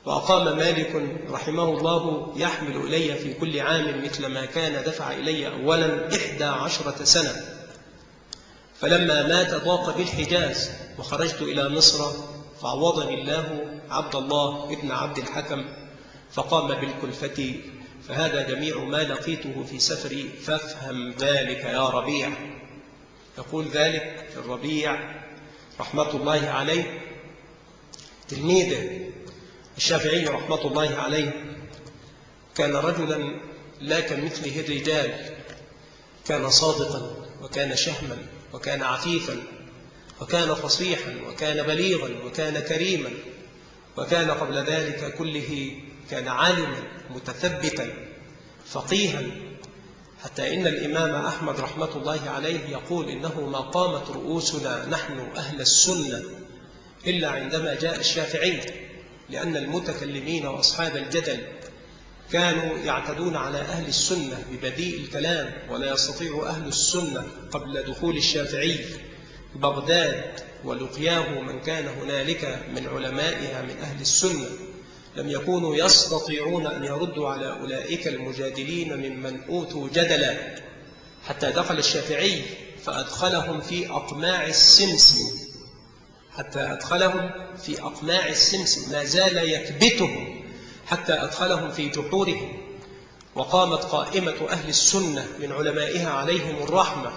وأقام مالك رحمه الله يحمل إلي في كل عام مثل ما كان دفع إلي أولا 11 سنة. فلما مات ضاق بالحجاز وخرجت إلى مصر، فعوضني الله عبد الله ابن عبد الحكم فقام بالكلفة. فهذا جميع ما لقيته في سفري، فافهم ذلك يا ربيع. يقول ذلك الربيع رحمة الله عليه تلميذه الشافعي رحمة الله عليه. كان رجلا لا كمثله الرجال، كان صادقا وكان شهما وكان عفيفا وكان فصيحا وكان بليغا وكان كريما، وكان قبل ذلك كله كان عالما متثبتا فقيها، حتى إن الإمام أحمد رحمة الله عليه يقول: إنه ما قامت رؤوسنا نحن أهل السنة إلا عندما جاء الشافعي، لأن المتكلمين وأصحاب الجدل كانوا يعتدون على أهل السنة ببديء الكلام، ولا يستطيع أهل السنة قبل دخول الشافعي بغداد ولقياه من كان هنالك من علمائها من أهل السنة، لم يكونوا يستطيعون أن يردوا على أولئك المجادلين ممن أوتوا جدلا، حتى دخل الشافعي فأدخلهم في أقماع السمسم، حتى أدخلهم في أقماع السمسم، ما زال يكبتهم حتى أدخلهم في جحورهم. وقامت قائمة أهل السنة من علمائها عليهم الرحمة،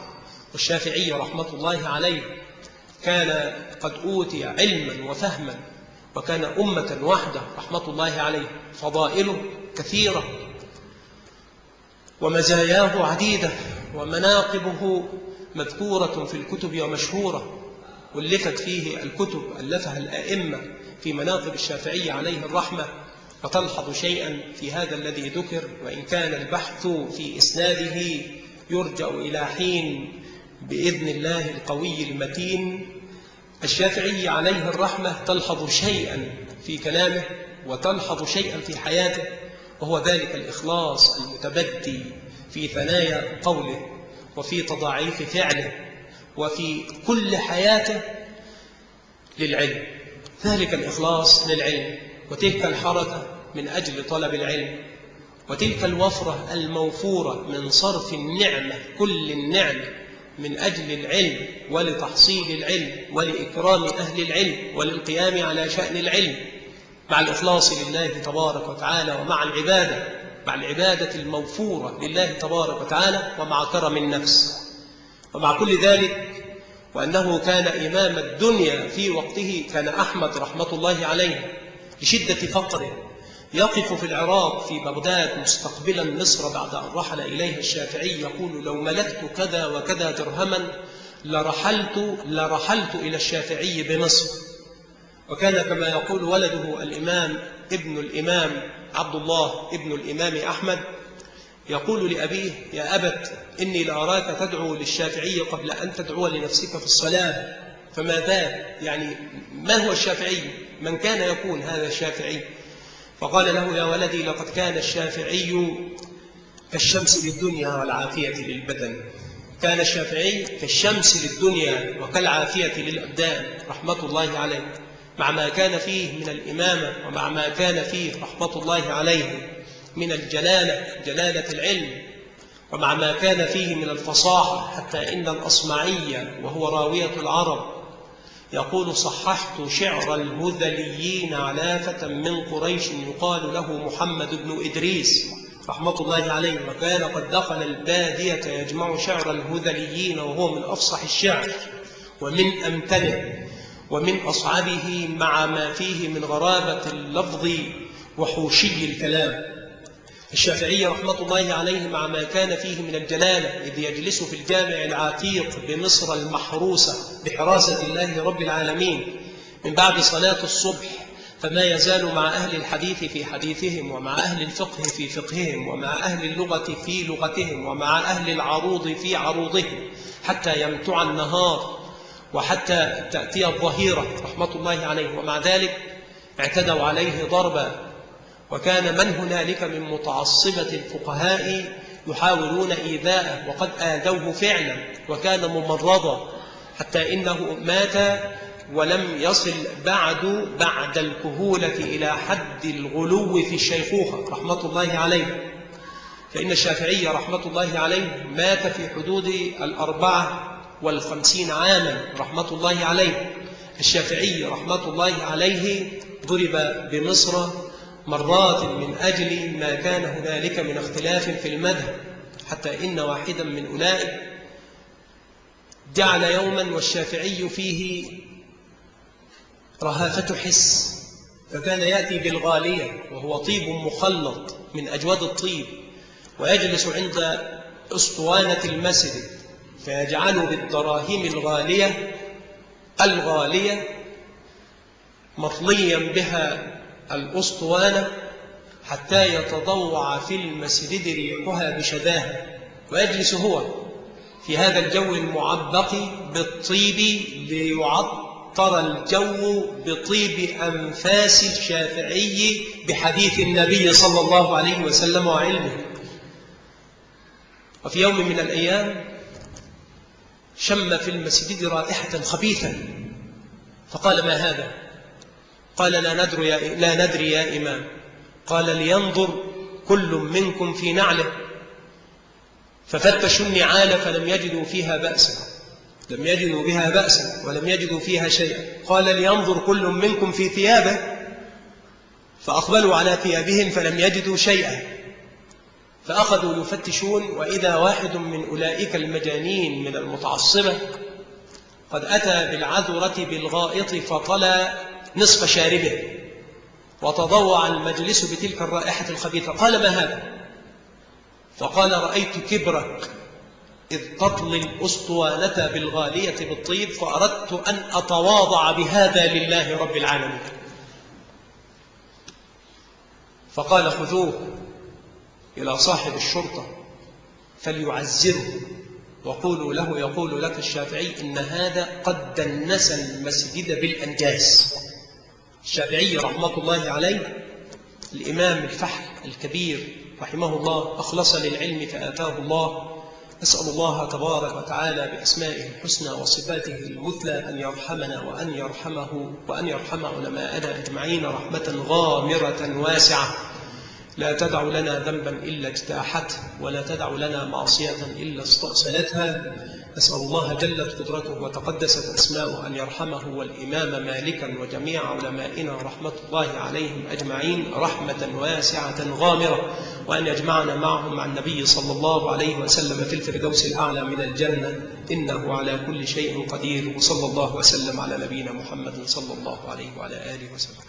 والشافعي رحمة الله عليه كان قد أوتي علما وفهما، وكان أمة واحدة رحمة الله عليه، فضائله كثيرة. ومزاياه عديدة ومناقبه مذكورة في الكتب ومشهورة، ألفت فيه الكتب ألفها الأئمة في مناقب الشافعي عليه الرحمة، فتلحظ شيئا في هذا الذي ذكر، وإن كان البحث في إسناده يرجع إلى حين بإذن الله القوي المتين. الشافعي عليه الرحمة تلحظ شيئا في كلامه وتلحظ شيئا في حياته، وهو ذلك الإخلاص المتبدي في ثنايا قوله وفي تضاعيف فعله وفي كل حياته للعلم. ذلك الإخلاص للعلم، وتلك الحركة من أجل طلب العلم، وتلك الوفرة الموفورة من صرف النعمة كل النعمة من أجل العلم ولتحصيل العلم ولإكرام أهل العلم وللقيام على شأن العلم، مع الإخلاص لله تبارك وتعالى، ومع العبادة الموفورة لله تبارك وتعالى، ومع كرم النفس، ومع كل ذلك. وأنه كان إمام الدنيا في وقته، كان أحمد رحمة الله عليه لشدة فقره يقف في العراق في بغداد مستقبلا مصر بعد أن رحل إليها الشافعي، يقول: لو ملكت كذا وكذا درهما لرحلت إلى الشافعي بمصر. وكان كما يقول ولده الإمام ابن الإمام عبد الله ابن الإمام أحمد يقول لأبيه: يا أبت، إني لأراك تدعو للشافعي قبل أن تدعو لنفسك في الصلاة، فماذا؟ يعني ما هو الشافعي؟ من كان يكون هذا الشافعي؟ فقال له: يا ولدي، لقد كان الشافعي كالشمس للدنيا والعافية للبدن. كان الشافعي كالشمس للدنيا وكالعافية للأبدان رحمة الله عليه، مع ما كان فيه من الإمامة، ومع ما كان فيه رحمة الله عليه من جلالة العلم، ومع ما كان فيه من الفصاحة، حتى إن الأصمعي وهو راوية العرب يقول: صححت شعر الهذليين علافة من قريش يقال له محمد بن إدريس رحمة الله عليه، وكان قد دخل البادية يجمع شعر الهذليين، وهو من أفصح الشعر ومن أمتنه ومن أصعبه، مع ما فيه من غرابة اللفظ وحوشي الكلام. الشافعي رحمة الله عليه مع ما كان فيه من الجلالة، إذ يجلس في الجامع العتيق بمصر المحروسة بحراسة الله رب العالمين من بعد صلاة الصبح، فما يزال مع أهل الحديث في حديثهم، ومع أهل الفقه في فقههم، ومع أهل اللغة في لغتهم، ومع أهل العروض في عروضهم، حتى يمتع النهار وحتى تأتي الظهيرة رحمة الله عليه. ومع ذلك اعتدوا عليه ضربا، وكان من هنالك من متعصبة الفقهاء يحاولون إيذاءه، وقد آذوه فعلا، وكان ممرضا، حتى إنه مات ولم يصل بعد الكهولة إلى حد الغلو في الشيخوخة رحمة الله عليه. فإن الشافعي رحمة الله عليه مات في حدود 54 عاما رحمة الله عليه. الشافعي رحمة الله عليه ضرب بمصر مرات من أجل ما كان هنالك من اختلاف في المذهب، حتى إن واحدا من أولئك جعل يوما والشافعي فيه رهافة حس، فكان يأتي بالغالية وهو طيب مخلط من أجود الطيب، ويجلس عند أسطوانة المسجد فيجعل بالدراهم الغالية مطليا بها الأسطوانة حتى يتضوع في المسجد ريحها بشذاها، ويجلس هو في هذا الجو المعبق بالطيب ليعطر الجو بطيب أنفاس الشافعي بحديث النبي صلى الله عليه وسلم وعلمه. وفي يوم من الأيام شم في المسجد رائحة خبيثة، فقال: ما هذا؟ قال: لا ندري يا إمام. قال: لينظر كل منكم في نعله. ففتشوا النعال فلم يجدوا فيها بأسا، لم يجدوا بها بأسا ولم يجدوا فيها شيئا. قال: لينظر كل منكم في ثيابه. فأقبلوا على ثيابهم فلم يجدوا شيئا، فأخذوا يفتشون، وإذا واحد من أولئك المجانين من المتعصبة قد أتى بالعذرة بالغائط فطلى نصف شاربه، وتضوع المجلس بتلك الرائحة الخبيثة. قال: ما هذا؟ فقال رأيت كبرك إذ تطلي الأسطوانة بالغالية بالطيب، فأردت أن أتواضع بهذا لله رب العالمين. فقال خذوه إلى صاحب الشرطة فليعزره، وقولوا له يقول لك الشافعي إن هذا قد دنس المسجد بالأنجاس. الشافعي رحمة الله عليه الإمام الفحل الكبير رحمه الله أخلص للعلم فآتاه الله. أسأل الله تبارك وتعالى بأسمائه الحسنى وصفاته المثلى أن يرحمنا وأن يرحمه وأن يرحم علماءنا أجمعين رحمة غامرة واسعة، لا تدع لنا ذنبا إلا اجتاحته، ولا تدع لنا معصية إلا استأصلتها. أسأل الله جلت قدرته وتقدست أسماؤه أن يرحمه والإمام مالكا وجميع علمائنا رحمة الله عليهم أجمعين رحمة واسعة غامرة، وأن يجمعنا معهم مع النبي صلى الله عليه وسلم في الفردوس الأعلى من الجنة، إنه على كل شيء قدير. وصلى الله وسلم على نبينا محمد صلى الله عليه وعلى آله وسلم.